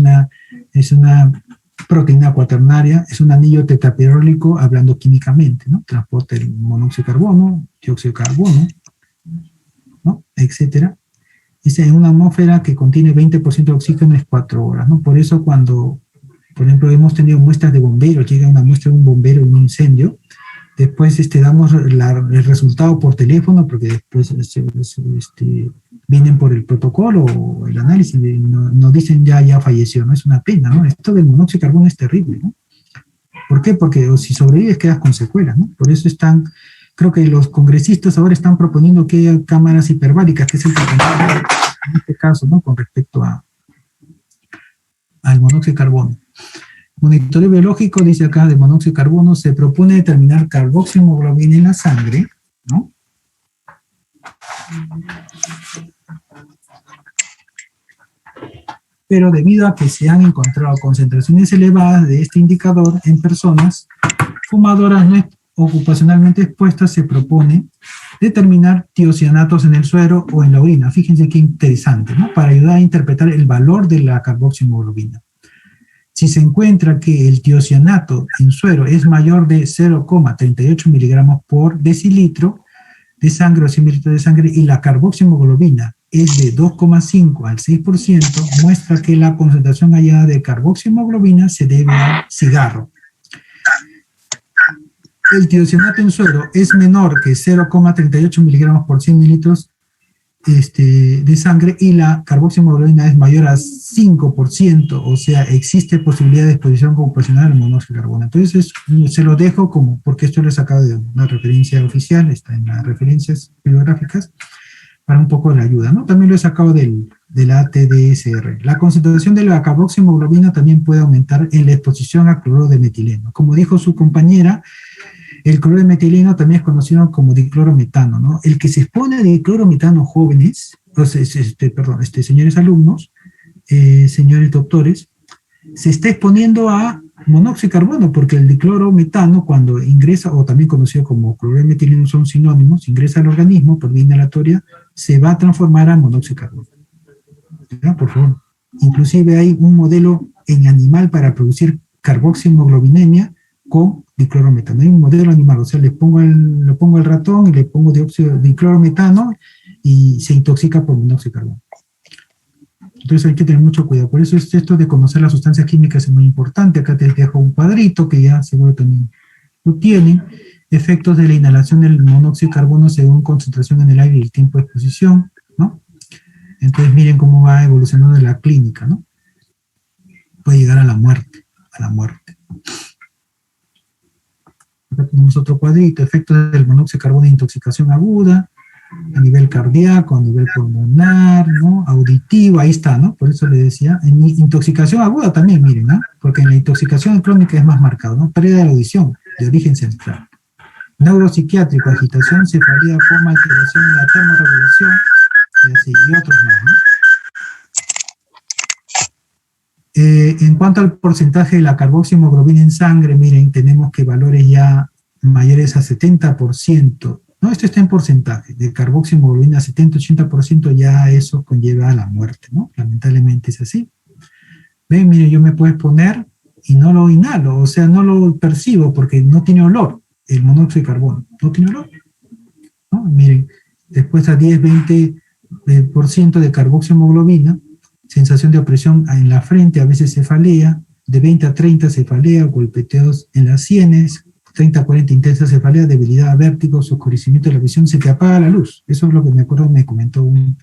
una proteína cuaternaria, es un anillo tetrapirólico, hablando químicamente, ¿no? Transporta el monóxido de carbono, dióxido de carbono, ¿no?, etcétera. Dice, en una atmósfera que contiene 20% de oxígeno es 4 horas, ¿no? Por eso cuando, por ejemplo, hemos tenido muestras de bomberos, llega una muestra de un bombero en un incendio, después damos el resultado por teléfono, porque después vienen por el protocolo o el análisis, nos dicen ya falleció, ¿no? Es una pena, ¿no? Esto del monóxido de carbono es terrible, ¿no? ¿Por qué? Porque si sobrevives quedas con secuelas, ¿no? Por eso creo que los congresistas ahora están proponiendo que haya cámaras hiperbáricas, que es el tratamiento en este caso, ¿no?, con respecto al monóxido de carbono. Monitoreo biológico, dice acá, de monóxido de carbono, se propone determinar carboximoglobina en la sangre, ¿no? Pero debido a que se han encontrado concentraciones elevadas de este indicador en personas fumadoras no ocupacionalmente expuestas, se propone determinar tiocianatos en el suero o en la orina. Fíjense qué interesante, ¿no?, para ayudar a interpretar el valor de la carboximoglobina. Si se encuentra que el tiocianato en suero es mayor de 0,38 miligramos por decilitro de sangre o 100 mililitros de sangre y la carboximoglobina es de 2,5 al 6%, muestra que la concentración hallada de carboximoglobina se debe al cigarro. El tiocianato en suero es menor que 0,38 miligramos por 100 mililitros de sangre y la carboximoglobina es mayor a 5%, o sea, existe posibilidad de exposición ocupacional al monóxido de carbono. Entonces, se lo dejo porque esto lo he sacado de una referencia oficial, está en las referencias bibliográficas, para un poco de ayuda, ¿no? También lo he sacado del ATDSR. La concentración de la carboximoglobina también puede aumentar en la exposición a cloruro de metileno. Como dijo su compañera, el cloruro de metileno también es conocido como diclorometano, ¿no? El que se expone a diclorometano jóvenes, señores alumnos, señores doctores, se está exponiendo a monóxido de carbono, porque el diclorometano cuando ingresa, o también conocido como cloruro de metileno, son sinónimos, ingresa al organismo por vía inhalatoria, se va a transformar a monóxido de carbono. ¿Ya? Por favor. Inclusive hay un modelo en animal para producir carboximoglobinemia con diclorometano. Hay un modelo animal, o sea, le pongo al ratón y le pongo diclorometano y se intoxica por monóxido de carbono. Entonces hay que tener mucho cuidado. Por eso esto de conocer las sustancias químicas es muy importante. Acá te dejo un cuadrito que ya seguro también tienen efectos de la inhalación del monóxido de carbono según concentración en el aire y el tiempo de exposición, ¿no? Entonces miren cómo va evolucionando la clínica, ¿no? Puede llegar a la muerte, Acá tenemos otro cuadrito, efectos del monóxido de carbono de intoxicación aguda, a nivel cardíaco, a nivel pulmonar, ¿no? Auditivo, ahí está, ¿no? Por eso le decía, en intoxicación aguda también, miren, ¿no? Porque en la intoxicación crónica es más marcado, ¿no? Pérdida de la audición, de origen central. Neuropsiquiátrico, agitación, cefalea, coma, alteración en la termorregulación, y así, y otros más, ¿no? En cuanto al porcentaje de la carboxiemoglobina en sangre, miren, tenemos que valores ya mayores a 70%, no, esto está en porcentaje, de carboxiemoglobina 70-80%, ya eso conlleva a la muerte, ¿no? Lamentablemente es así. Ven, miren, yo me puedo exponer y no lo inhalo, o sea, no lo percibo porque no tiene olor, el monóxido de carbono, no tiene olor, ¿no? Miren, después a 10-20% de carboxiemoglobina, sensación de opresión en la frente, a veces cefalea, de 20-30 cefalea, golpeteos en las sienes, 30-40 intensa cefalea, debilidad, vértigos, oscurecimiento de la visión, se te apaga la luz. Eso es lo que me acuerdo, me comentó un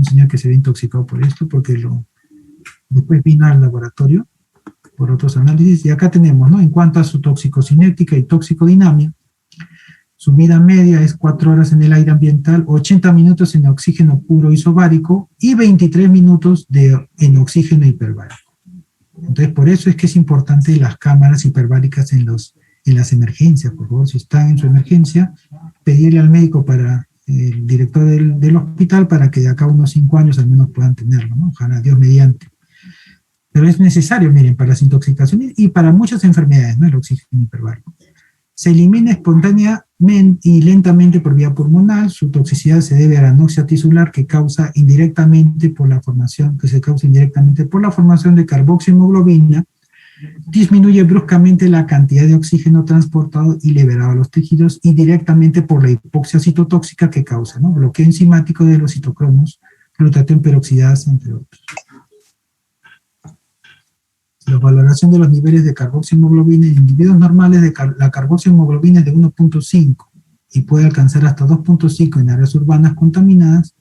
señor que se había intoxicado por esto, porque después vino al laboratorio por otros análisis, y acá tenemos, ¿no? En cuanto a su toxicocinética y toxicodinamia, su vida media es 4 horas en el aire ambiental, 80 minutos en oxígeno puro isobárico y 23 minutos en oxígeno hiperbárico. Entonces, por eso es que es importante las cámaras hiperbáricas en las emergencias. Por favor, si están en su emergencia, pedirle al médico el director del hospital para que de acá a unos 5 años al menos puedan tenerlo, ¿no? Ojalá, Dios mediante. Pero es necesario, miren, para las intoxicaciones y para muchas enfermedades, ¿no? El oxígeno hiperbárico. Se elimina espontáneamente y lentamente por vía pulmonar. Su toxicidad se debe a la anoxia tisular que se causa indirectamente por la formación de carboxiemoglobina. Disminuye bruscamente la cantidad de oxígeno transportado y liberado a los tejidos, y directamente por la hipoxia citotóxica que causa, ¿no? Bloqueo enzimático de los citocromos, glutatión peroxidasa, entre otros. La valoración de los niveles de carboxiemoglobina en individuos normales, la carboxiemoglobina es de 1.5 y puede alcanzar hasta 2.5 en áreas urbanas contaminadas,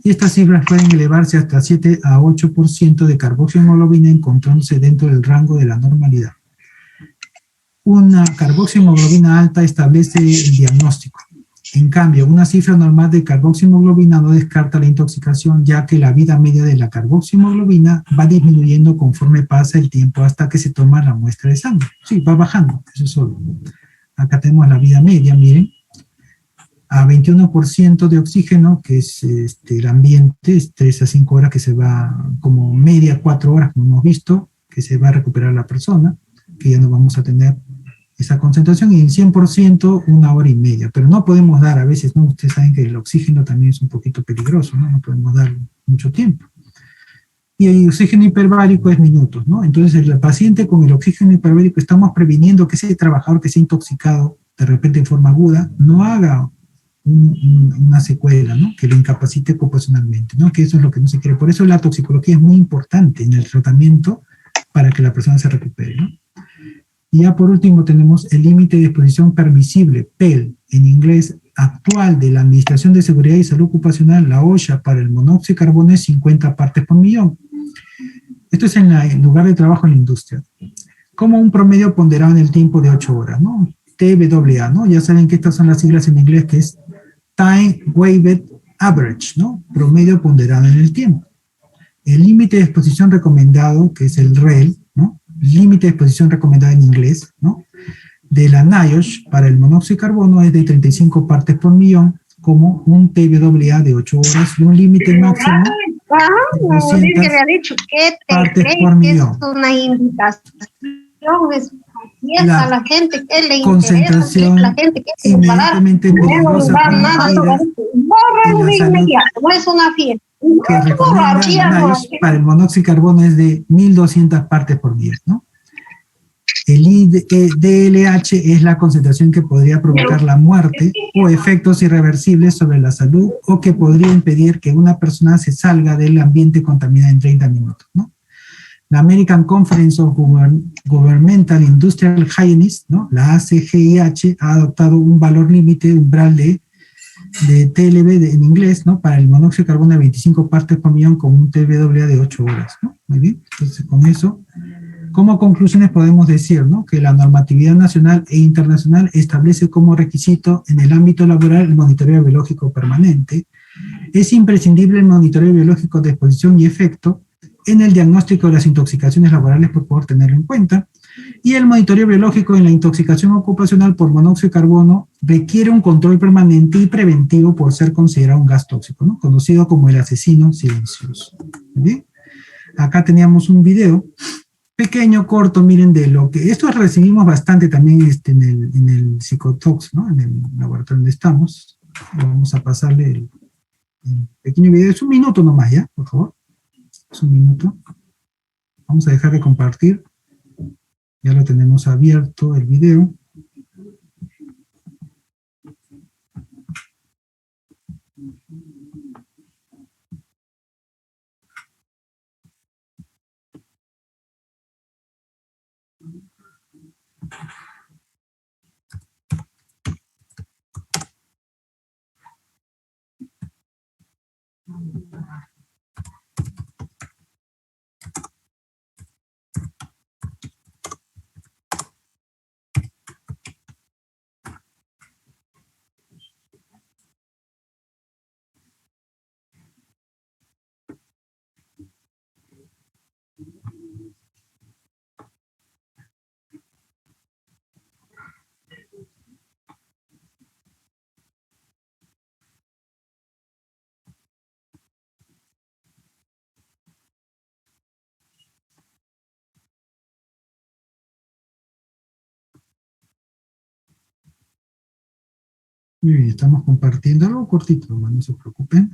y estas cifras pueden elevarse hasta 7 a 8% de carboxiemoglobina encontrándose dentro del rango de la normalidad. Una carboxiemoglobina alta establece el diagnóstico. En cambio, una cifra normal de carboxiemoglobina no descarta la intoxicación, ya que la vida media de la carboxiemoglobina va disminuyendo conforme pasa el tiempo hasta que se toma la muestra de sangre. Sí, va bajando, eso es solo. Acá tenemos la vida media, miren, a 21% de oxígeno, que es el ambiente, es 3 a 5 horas que se va, como media 4 horas, como hemos visto, que se va a recuperar la persona, que ya no vamos a tener esa concentración, y en 100% 1 hora y media, pero no podemos dar a veces, ¿no? Ustedes saben que el oxígeno también es un poquito peligroso, ¿no? No podemos dar mucho tiempo. Y el oxígeno hiperbárico es minutos, ¿no? Entonces el paciente con el oxígeno hiperbárico estamos previniendo que ese trabajador que se ha intoxicado de repente en forma aguda no haga una secuela, ¿no? Que lo incapacite ocupacionalmente, ¿no? Que eso es lo que no se quiere. Por eso la toxicología es muy importante en el tratamiento para que la persona se recupere, ¿no? Y ya por último tenemos el límite de exposición permisible, PEL, en inglés, actual de la Administración de Seguridad y Salud Ocupacional, la OSHA, para el monóxido de carbono es 50 partes por millón. Esto es en el lugar de trabajo en la industria. Como un promedio ponderado en el tiempo de 8 horas, ¿no? TWA, ¿no? Ya saben que estas son las siglas en inglés, que es Time Weighted Average, ¿no? Promedio ponderado en el tiempo. El límite de exposición recomendado, que es el REL, ¿no? Límite de exposición recomendado en inglés, ¿no? De la NIOSH para el monóxido de carbono es de 35 partes por millón, como un TWA de 8 horas y un límite máximo de 200 partes por millón. Es una invitación, es a la gente que le concentración interesa, la gente que se inmediatamente peligrosa para la vida y la salud no es una fiesta. que recomienda la NIOSH para el monóxido de carbono es de 1.200 partes por millón, ¿no? El DLH es la concentración que podría provocar la muerte o efectos irreversibles sobre la salud, o que podría impedir que una persona se salga del ambiente contaminado en 30 minutos, ¿no? La American Conference of Governmental Industrial Hygienists, ¿no? La ACGIH, ha adoptado un valor límite, umbral de TLB en inglés, ¿no? Para el monóxido de carbono de 25 partes por millón con un TBWA de 8 horas, ¿no? Muy bien, entonces con eso, como conclusiones podemos decir, ¿no? Que la normatividad nacional e internacional establece como requisito en el ámbito laboral el monitoreo biológico permanente. Es imprescindible el monitoreo biológico de exposición y efecto en el diagnóstico de las intoxicaciones laborales, por favor tenerlo en cuenta. Y el monitoreo biológico en la intoxicación ocupacional por monóxido de carbono requiere un control permanente y preventivo por ser considerado un gas tóxico, ¿no? Conocido como el asesino silencioso. ¿Bien? Acá teníamos un video pequeño, corto, miren, de lo que... Esto recibimos bastante también en el Psicotox, ¿no? En el laboratorio donde estamos. Vamos a pasarle el pequeño video. Es un minuto nomás, ¿ya? Por favor. Es un minuto. Vamos a dejar de compartir. Ya lo tenemos abierto el video. Muy bien, estamos compartiendo algo cortito, nomás, no se preocupen.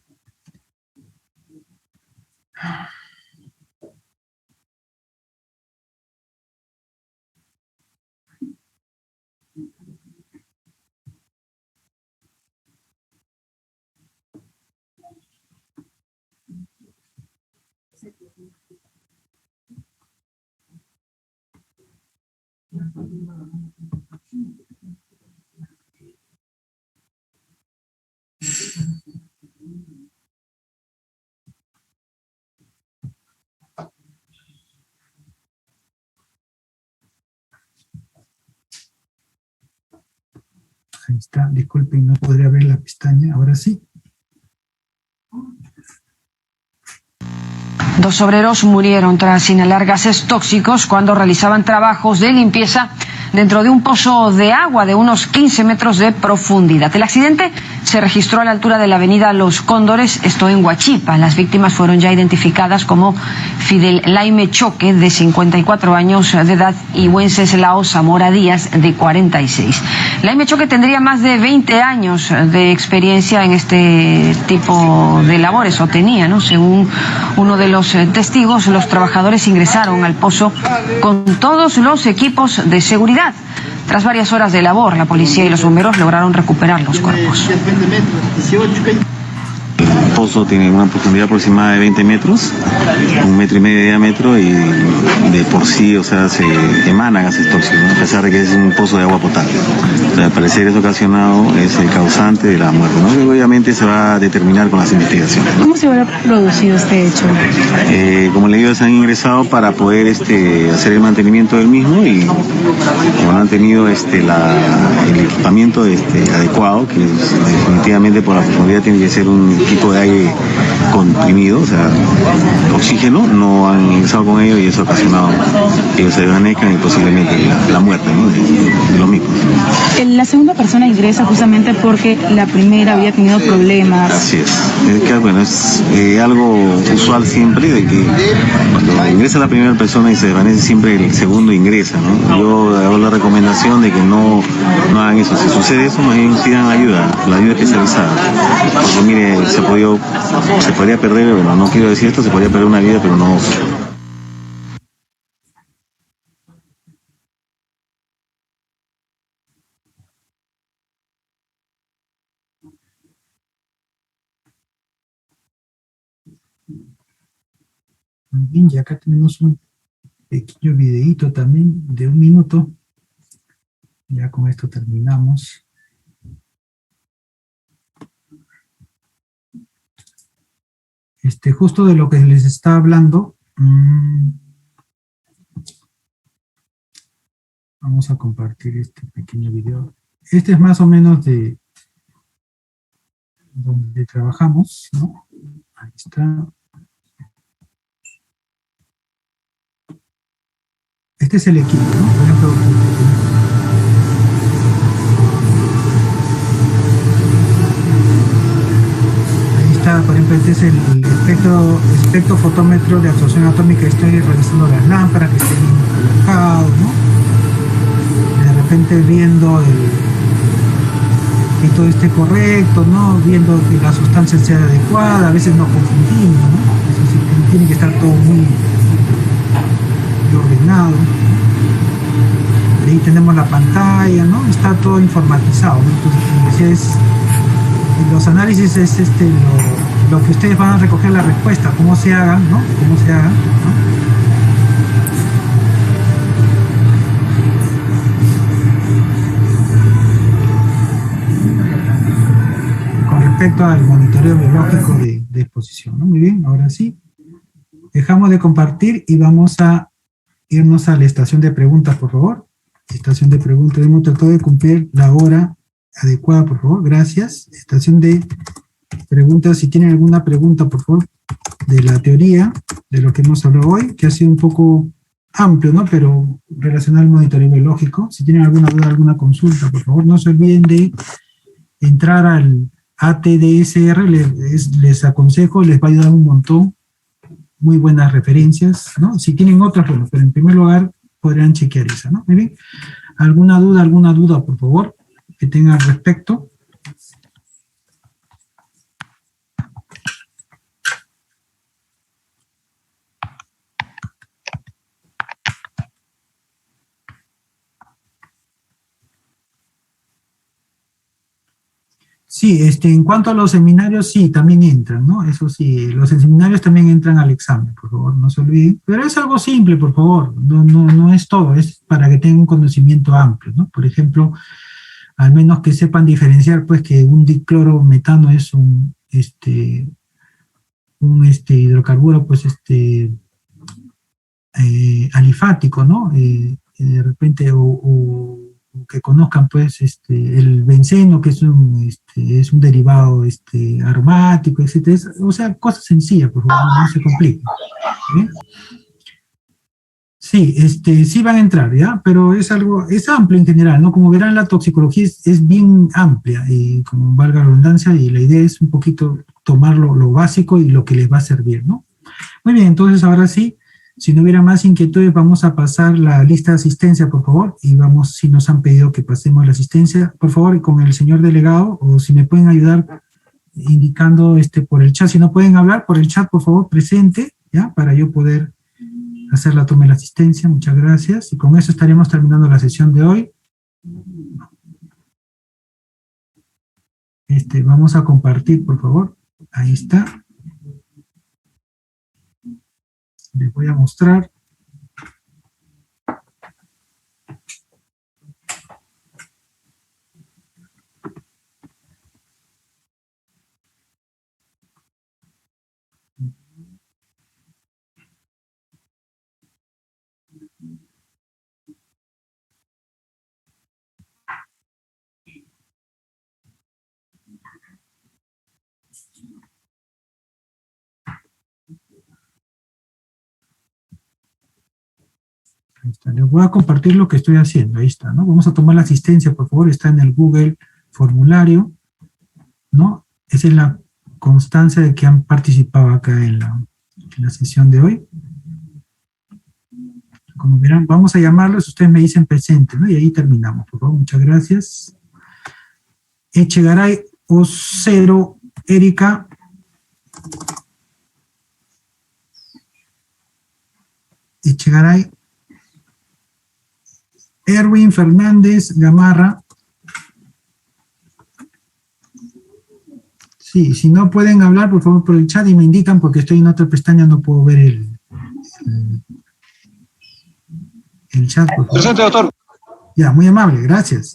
Ahí está, disculpen, no podría ver la pestaña, ahora sí. Dos obreros murieron tras inhalar gases tóxicos cuando realizaban trabajos de limpieza dentro de un pozo de agua de unos 15 metros de profundidad. El accidente se registró a la altura de la avenida Los Cóndores, esto en Huachipa. Las víctimas fueron ya identificadas como Fidel Laime Choque, de 54 años de edad, y Wenceslao Zamora Díaz, de 46. Laime Choque tendría más de 20 años de experiencia en este tipo de labores, o tenía, ¿no? Según uno de los testigos, los trabajadores ingresaron al pozo con todos los equipos de seguridad. Tras varias horas de labor, la policía y los bomberos lograron recuperar los cuerpos. El pozo tiene una profundidad aproximada de 20 metros, 1,5 metros de diámetro, y de por sí, o sea, se emana gases tóxicos, ¿no? A pesar de que es un pozo de agua potable. O sea, al parecer es ocasionado, es el causante de la muerte, ¿no? Y obviamente se va a determinar con las investigaciones, ¿no? ¿Cómo se habrá producido este hecho? Como le digo, se han ingresado para poder hacer el mantenimiento del mismo, y como no han tenido el equipamiento adecuado, que definitivamente por la profundidad tiene que ser un equipo de aire comprimido, o sea, oxígeno, no han ingresado con ello, y eso ha ocasionado que ellos se desvanezcan y posiblemente la muerte, ¿no? de los mismos. La segunda persona ingresa justamente porque la primera había tenido problemas. Así es que, bueno, es algo usual siempre, de que cuando ingresa la primera persona y se desvanece, siempre el segundo ingresa, ¿no? Yo hago la recomendación de que no hagan eso. Si sucede eso, más bien pidan ayuda, la ayuda especializada, porque mire, se podría perder, bueno, no quiero decir esto, se podría perder una vida, pero no. Muy bien, y acá tenemos un pequeño videíto también de 1 minuto. Ya con esto terminamos. Justo de lo que les está hablando, vamos a compartir este pequeño video. Este es más o menos de donde trabajamos, ¿no? Ahí está. Este es el equipo, ¿no? Por ejemplo, ahí está, por ejemplo, este es el espectrofotómetro de absorción atómica. Estoy revisando las lámparas que estén colocadas, ¿no? De repente viendo que todo esté correcto, ¿no? Viendo que la sustancia sea adecuada. A veces nos confundimos, ¿no? Eso sí, tiene que estar todo muy ordenado. Ahí tenemos la pantalla, ¿no? Está todo informatizado, ¿no? Entonces, los análisis es lo que ustedes van a recoger la respuesta, cómo se hagan, ¿no? Cómo se hagan, ¿no? Respecto al monitoreo biológico de exposición, ¿no? Muy bien, ahora sí. Dejamos de compartir y vamos a irnos a la estación de preguntas, por favor. Estación de preguntas, hemos tratado de cumplir la hora adecuada, por favor, gracias. Estación de preguntas, si tienen alguna pregunta, por favor, de la teoría, de lo que hemos hablado hoy, que ha sido un poco amplio, ¿no? Pero relacionado al monitoreo biológico. Si tienen alguna duda, alguna consulta, por favor, no se olviden de entrar al ATDSR, les aconsejo, les va a ayudar un montón, muy buenas referencias, ¿no? Si tienen otras, bueno, pero en primer lugar podrán chequear esa, ¿no? Muy bien. ¿Alguna duda, por favor, que tengan al respecto? Sí, en cuanto a los seminarios, sí, también entran, ¿no? Eso sí, los seminarios también entran al examen, por favor, no se olviden. Pero es algo simple, por favor, no es todo, es para que tengan un conocimiento amplio, ¿no? Por ejemplo, al menos que sepan diferenciar, pues, que un diclorometano es un hidrocarburo, pues, alifático, ¿no? De repente, o que conozcan, pues, el benceno, que es un derivado aromático, etcétera. O sea, cosas sencillas, por favor, no se compliquen. ¿Bien? Sí, sí van a entrar, ¿ya? Pero es amplio en general, ¿no? Como verán, la toxicología es bien amplia, como valga la redundancia, y la idea es un poquito tomar lo básico y lo que les va a servir, ¿no? Muy bien, entonces ahora sí, si no hubiera más inquietudes, vamos a pasar la lista de asistencia, por favor, y vamos, si nos han pedido que pasemos la asistencia, por favor, con el señor delegado, o si me pueden ayudar indicando por el chat, si no pueden hablar, por el chat, por favor, presente, ¿ya? Para yo poder hacer la toma de la asistencia, muchas gracias, y con eso estaremos terminando la sesión de hoy. Vamos a compartir, por favor, ahí está. Les voy a mostrar. Ahí está. Les voy a compartir lo que estoy haciendo, ahí está, ¿no? Vamos a tomar la asistencia, por favor, está en el Google formulario, ¿no? Esa es la constancia de que han participado acá en la sesión de hoy. Como verán, vamos a llamarlos, ustedes me dicen presente, ¿no? Y ahí terminamos, por favor, muchas gracias. Echegaray Ocero, Erika. Echegaray. Erwin Fernández Gamarra. Sí, si no pueden hablar, por favor, por el chat y me indican, porque estoy en otra pestaña, no puedo ver el chat, por favor. Presente, doctor. Ya, muy amable, gracias.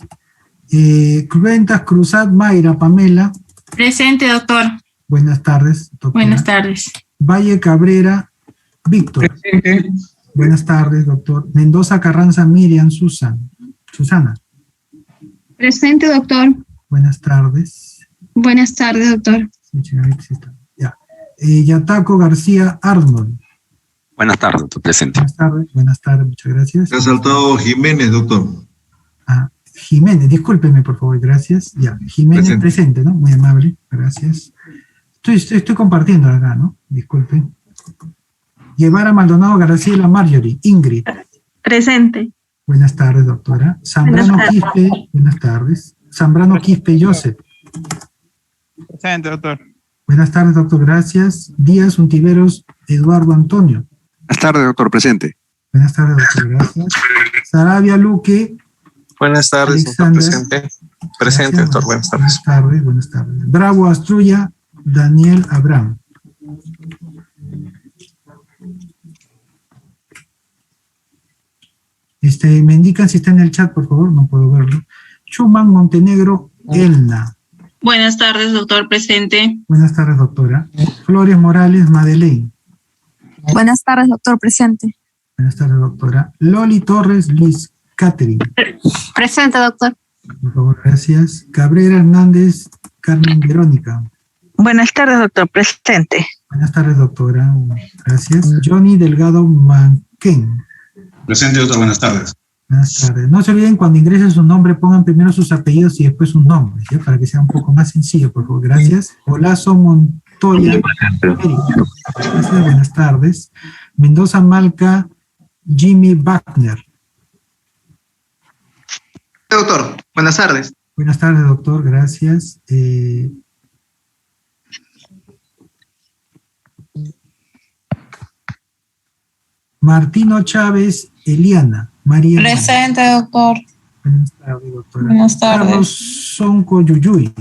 Cuentas Cruzat Mayra Pamela. Presente, doctor. Buenas tardes, doctora. Buenas tardes. Valle Cabrera Víctor. Presente. Buenas tardes, doctor. Mendoza Carranza Miriam Susana. Presente, doctor. Buenas tardes. Buenas tardes, doctor. Ya. Yataco García Arnold. Buenas tardes, doctor. Presente. Buenas tardes, muchas gracias. Se ha saltado Jiménez, doctor. Jiménez, discúlpeme, por favor, gracias. Ya, Jiménez presente, ¿no? Muy amable, gracias. Estoy compartiendo acá, ¿no? Disculpen. Guevara Maldonado Graciela Marjorie, Ingrid. Presente. Buenas tardes, doctora. Zambrano Quispe, buenas tardes. Zambrano Quispe Joseph. Presente, doctor. Buenas tardes, doctor, gracias. Díaz Untiveros Eduardo Antonio. Buenas tardes, doctor. Presente. Buenas tardes, doctor, gracias. Sarabia Luque. Buenas tardes, doctor. Presente. Presente, Gracias. doctor. Buenas tardes. Buenas tardes. Bravo Astrulla, Daniel Abraham. Me indican si está en el chat, por favor, no puedo verlo. Chuman Montenegro, Elna. Buenas tardes, doctor. Presente. Buenas tardes, doctora. Flores Morales, Madeleine. Buenas tardes, doctor. Presente. Buenas tardes, doctora. Loli Torres, Liz Catherine. Presente, doctor. Por favor, gracias. Cabrera Hernández, Carmen Verónica. Buenas tardes, doctor. Presente. Buenas tardes, doctora. Gracias. Johnny Delgado Manquén. Presente, doctor. Buenas tardes. Buenas tardes. No se olviden, cuando ingresen su nombre, pongan primero sus apellidos y después sus nombres, ¿ya? Para que sea un poco más sencillo, por favor. Gracias. Olazo Montoya. Gracias, buenas tardes. Mendoza Malca, Jimmy Wagner. Doctor, buenas tardes. Buenas tardes, doctor, gracias. Martino Chávez, Eliana. María. Presente, doctor. Buenas tardes, doctora. Buenas tardes. Carlos Sonco Yuyuy.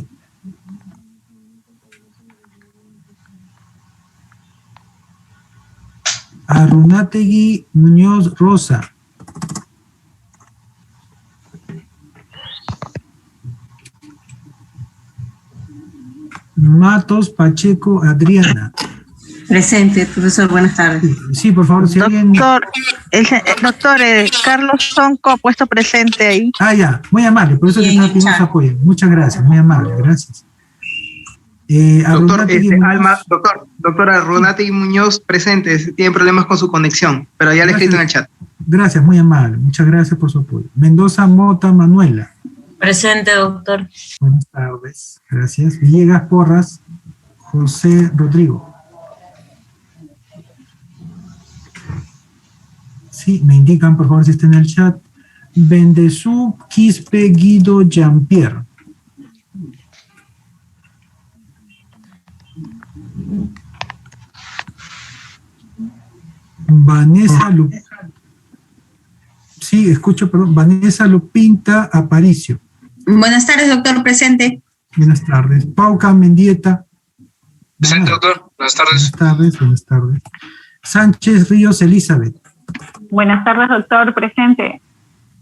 Arunategui Muñoz Rosa. Matos Pacheco Adriana. Presente, profesor, buenas tardes. Sí, por favor, si alguien... Doctor, Carlos Sonco, puesto presente ahí. Ya, muy amable, por eso que estaba pidiendo su apoyo. Muchas gracias, muy amable, gracias. Doctora Runati Muñoz, presente, tiene problemas con su conexión, pero ya le he escrito en el chat. Gracias, muy amable, muchas gracias por su apoyo. Mendoza Mota Manuela. Presente, doctor. Buenas tardes, gracias. Villegas Porras, José Rodrigo. Sí, me indican, por favor, si está en el chat. Bendezú Quispe Guido Jean-Pierre. Vanessa Sí, escucho, perdón. Vanessa Lupinta Aparicio. Buenas tardes, doctor. Presente. Buenas tardes. Pauca Mendieta. Presente, doctor. Buenas tardes. Buenas tardes. Sánchez Ríos Elizabeth. Buenas tardes, doctor. Presente.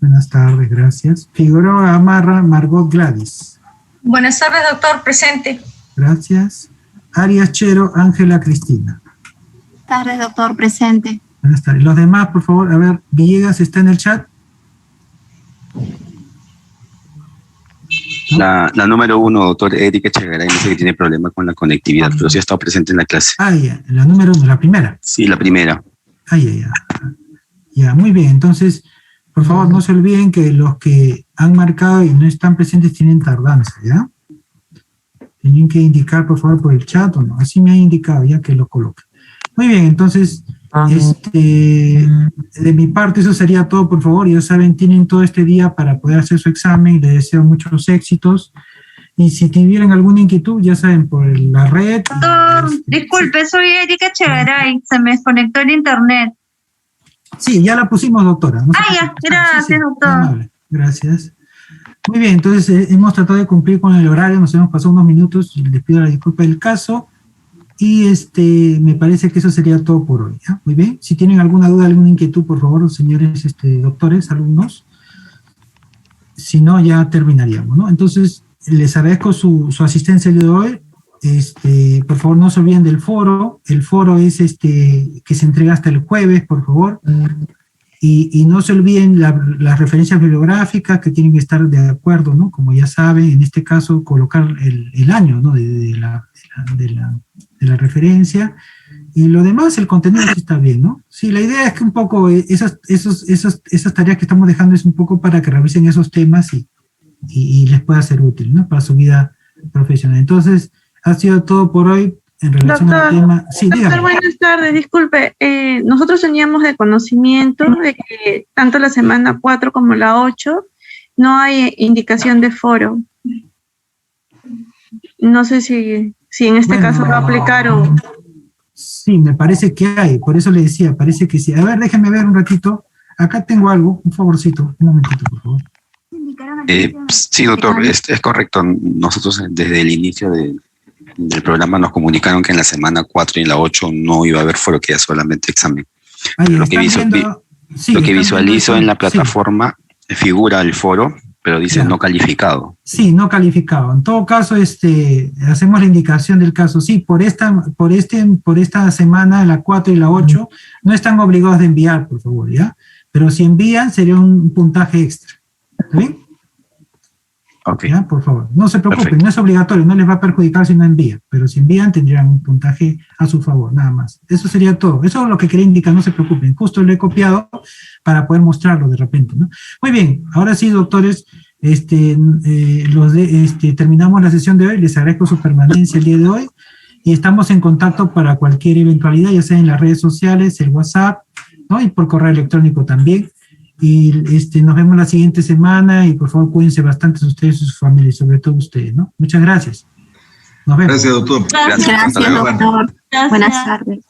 Buenas tardes, gracias. Figueroa Amarra Margot Gladys. Buenas tardes, doctor. Presente. Gracias. Arias Chero Ángela Cristina. Buenas tardes, doctor. Presente. Buenas tardes. Los demás, por favor, a ver, Villegas está en el chat. La número 1, doctor Erika Echegaray, dice que tiene problemas con la conectividad, pero sí ha estado presente en la clase. Ya, la número 1, la primera. Sí, la primera. Ya, muy bien. Entonces, por favor, no se olviden que los que han marcado y no están presentes tienen tardanza, ¿ya? Tienen que indicar, por favor, por el chat o no. Así me han indicado, ya que lo coloquen. Muy bien, entonces, de mi parte eso sería todo, por favor. Ya saben, tienen todo este día para poder hacer su examen. Les deseo muchos éxitos. Y si tuvieran alguna inquietud, ya saben, por la red. Doctor, disculpe, soy Erika Echegaray. Se me desconectó el internet. Sí, ya la pusimos, doctora. No gracias, doctor. Gracias. Muy bien, entonces hemos tratado de cumplir con el horario. Nos hemos pasado unos minutos. Les pido la disculpa del caso. Y me parece que eso sería todo por hoy, ¿ya? Muy bien. Si tienen alguna duda, alguna inquietud, por favor, señores doctores, alumnos. Si no, ya terminaríamos, ¿no? Entonces, les agradezco su asistencia el día de hoy. Por favor, no se olviden del foro. El foro es que se entrega hasta el jueves, por favor. Y no se olviden las referencias bibliográficas que tienen que estar de acuerdo, ¿no? Como ya saben, en este caso, colocar el año, ¿no? de la referencia. Y lo demás, el contenido sí está bien, ¿no? Sí, la idea es que un poco esas tareas que estamos dejando es un poco para que revisen esos temas y les pueda ser útil, ¿no? Para su vida profesional. Entonces, ha sido todo por hoy en relación al tema. Sí, dígame. Buenas tardes, disculpe. Nosotros teníamos de conocimiento de que tanto la semana 4 como la 8 no hay indicación de foro. No sé si en este caso va a aplicar o... Sí, me parece que hay, por eso le decía, parece que sí. A ver, déjeme ver un ratito. Acá tengo algo, un favorcito, un momentito, por favor. Sí, doctor, es correcto. Nosotros desde el inicio del programa nos comunicaron que en la semana 4 y en la 8 no iba a haber foro, que era solamente examen. Lo que visualizo en la plataforma figura el foro, pero dice no calificado. Sí, no calificado. En todo caso, hacemos la indicación del caso. Sí, por esta semana, la 4 y la 8, no están obligados de enviar, por favor, ¿ya? Pero si envían, sería un puntaje extra. ¿Está bien? Ok. ¿Ya? Por favor. No se preocupen, Perfecto. no es obligatorio, no les va a perjudicar si no envían. Pero si envían, tendrían un puntaje a su favor, nada más. Eso sería todo. Eso es lo que quería indicar, no se preocupen. Justo lo he copiado para poder mostrarlo de repente, ¿no? Muy bien, ahora sí, doctores, terminamos la sesión de hoy. Les agradezco su permanencia el día de hoy y estamos en contacto para cualquier eventualidad, ya sea en las redes sociales, el WhatsApp, ¿no? Y por correo electrónico también. Y nos vemos la siguiente semana y por favor cuídense bastante ustedes y sus familias, sobre todo ustedes, ¿no? Muchas gracias. Nos vemos. Gracias, doctor. Gracias, doctor. Buenas tardes.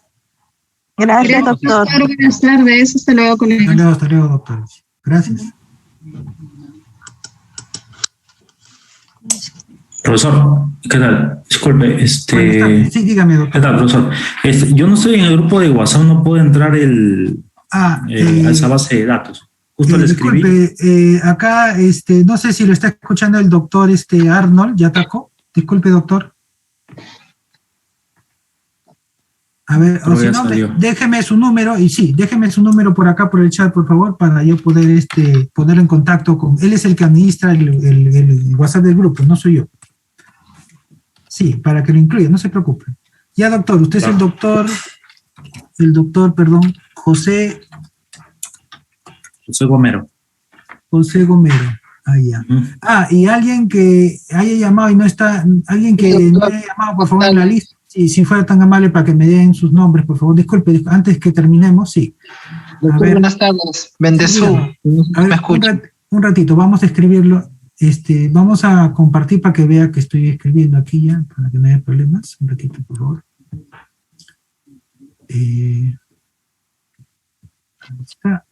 Gracias, doctor. Buenas tardes. Hasta luego, colegas. Hasta luego, doctor. Gracias. Profesor, ¿qué tal? Disculpe, Sí, dígame, doctor. ¿Qué tal, profesor? Yo no estoy en el grupo de WhatsApp, no puedo entrar a esa base de datos. Justo le escribí. Disculpe, acá, no sé si lo está escuchando el doctor Arnold Yataco. Disculpe, doctor. A ver, o si no, déjeme su número, y sí, déjeme su número por acá, por el chat, por favor, para yo poder ponerlo en contacto con... Él es el que administra el WhatsApp del grupo, no soy yo. Sí, para que lo incluya, no se preocupe. Ya, doctor, usted es el doctor, José Gomero. José Gomero, ya. Y alguien que haya llamado y no está, alguien que no haya llamado, por favor, en la lista, si fuera tan amable para que me den sus nombres, por favor, disculpe, antes que terminemos, sí. Doctor, buenas tardes, Bendezú. A ver, un ratito, vamos a escribirlo, vamos a compartir para que vea que estoy escribiendo aquí ya, para que no haya problemas, un ratito, por favor. Ahí está.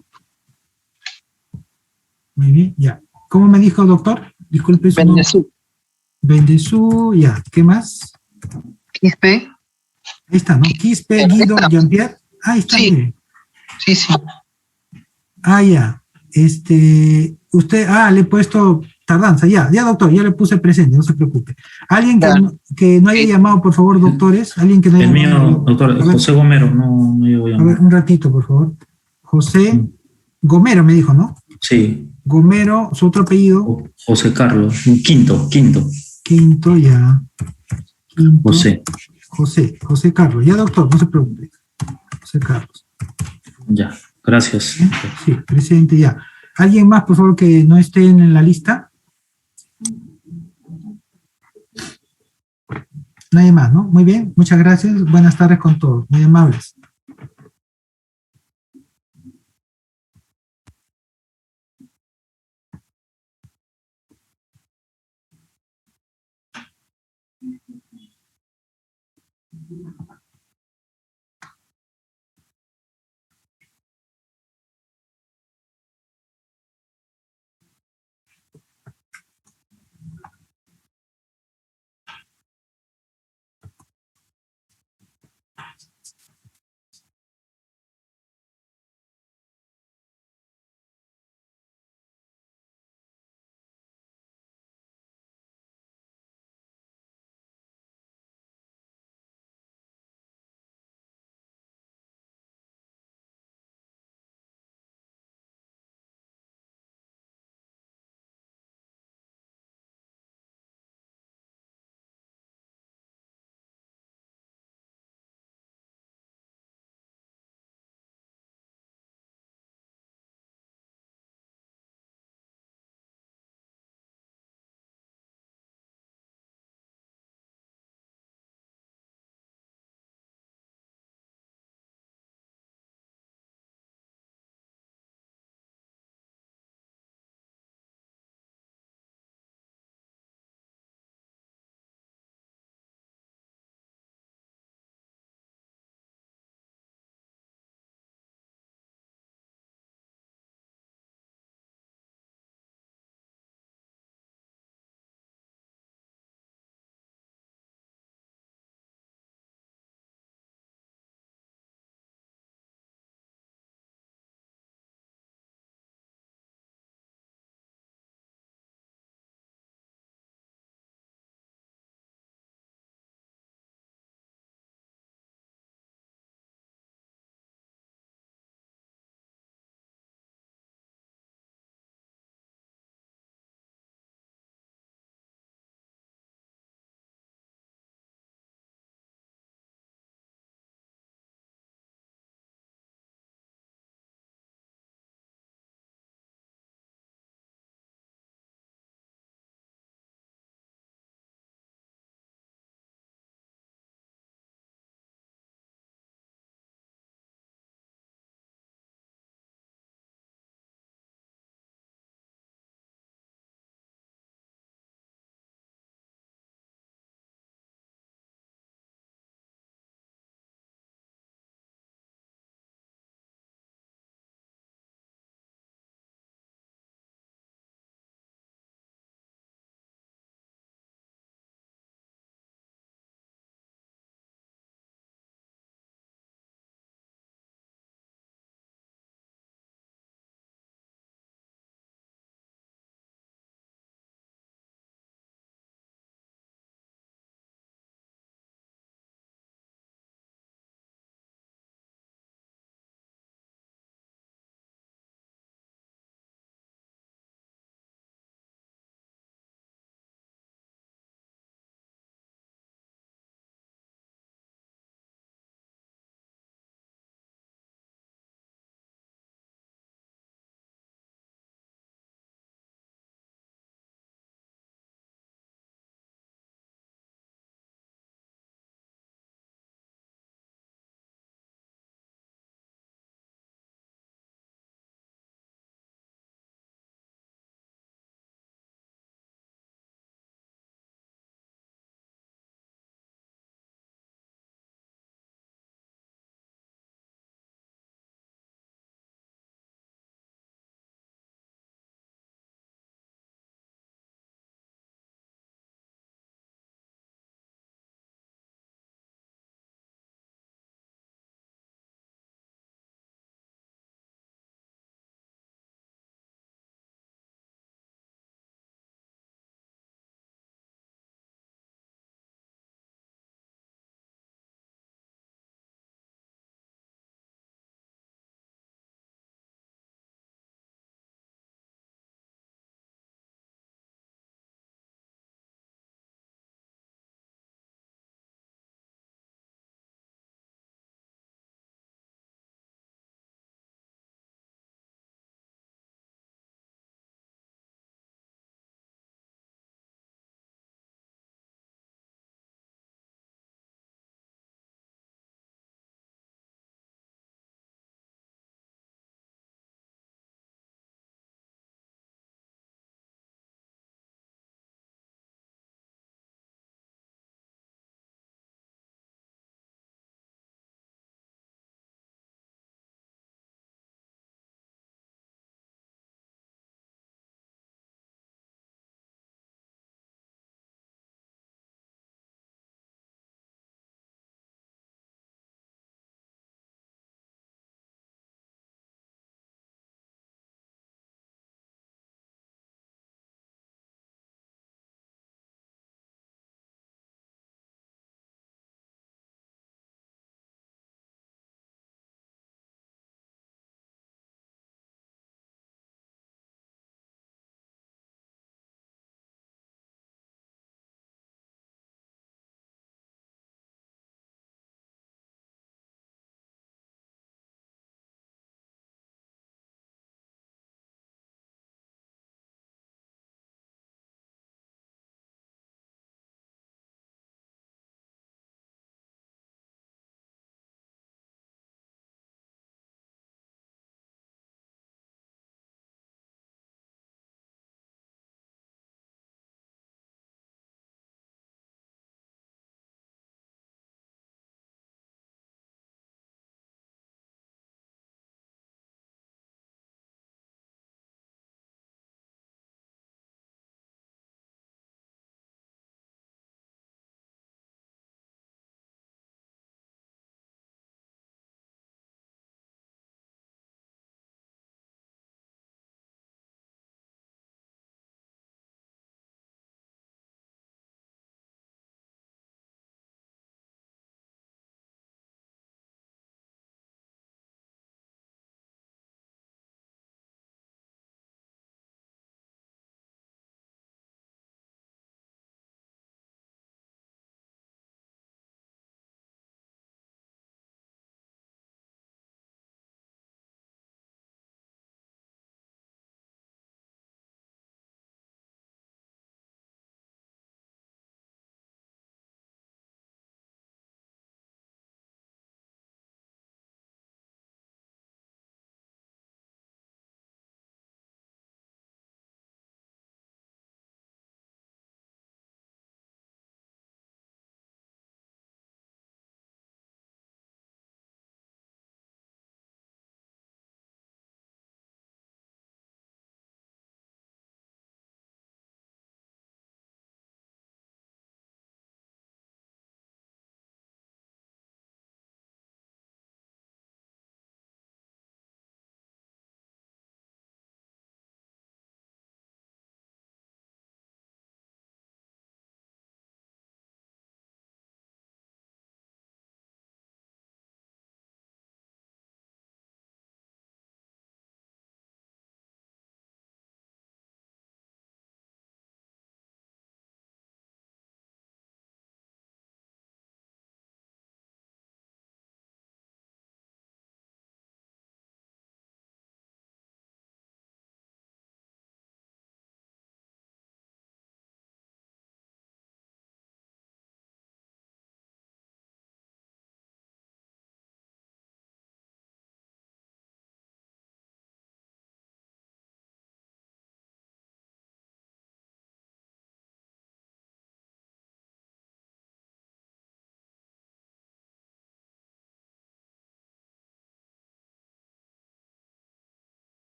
Muy bien, ya. ¿Cómo me dijo, doctor? Disculpe su nombre. Bendezú, ya. ¿Qué más? Quispe. Ahí está, ¿no? Quispe, Guido, Jean-Pierre. Ahí está. Sí. Sí. Ya. Usted, le he puesto tardanza, ya, doctor, ya le puse presente, no se preocupe. Alguien que no haya llamado, por favor, doctores, alguien que no haya llamado. El mío, doctor, José Gomero, no llevo llamado. A ver, un ratito, por favor. José Gomero me dijo, ¿no? Sí. Gomero, su otro apellido. José Carlos, Quinto, ya. José Carlos, ya, doctor, no se preocupe. José Carlos. Ya, gracias. Sí, presente ya. ¿Alguien más, por favor, que no esté en la lista? Nadie más, ¿no? Muy bien, muchas gracias. Buenas tardes con todos, muy amables.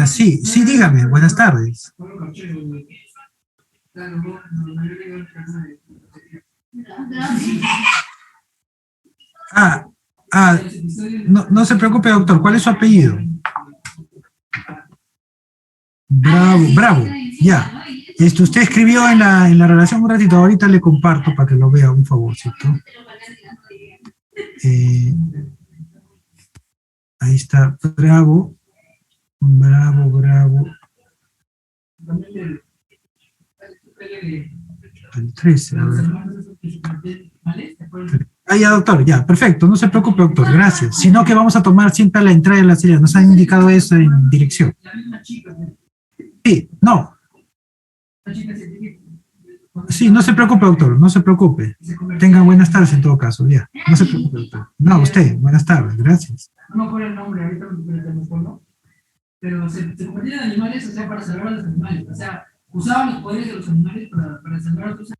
sí, dígame, buenas tardes. No se preocupe, doctor, ¿cuál es su apellido? Bravo, ya. Usted escribió en la relación un ratito, ahorita le comparto para que lo vea, un favorcito. Ahí está, bravo. El 13, a ver. Ya, doctor, ya, perfecto, no se preocupe, doctor, gracias. Sino que vamos a tomar siempre la entrada de la salida, nos han indicado eso en dirección. Sí, no. Sí, no se preocupe, doctor, no se preocupe. Tenga buenas tardes en todo caso, ya. No se preocupe, doctor. No, usted, buenas tardes, gracias. No me acuerdo el nombre, ahorita no, pero se convertían en animales, o sea, para salvar a los animales, o sea, usaban los poderes de los animales para salvar a otros animales.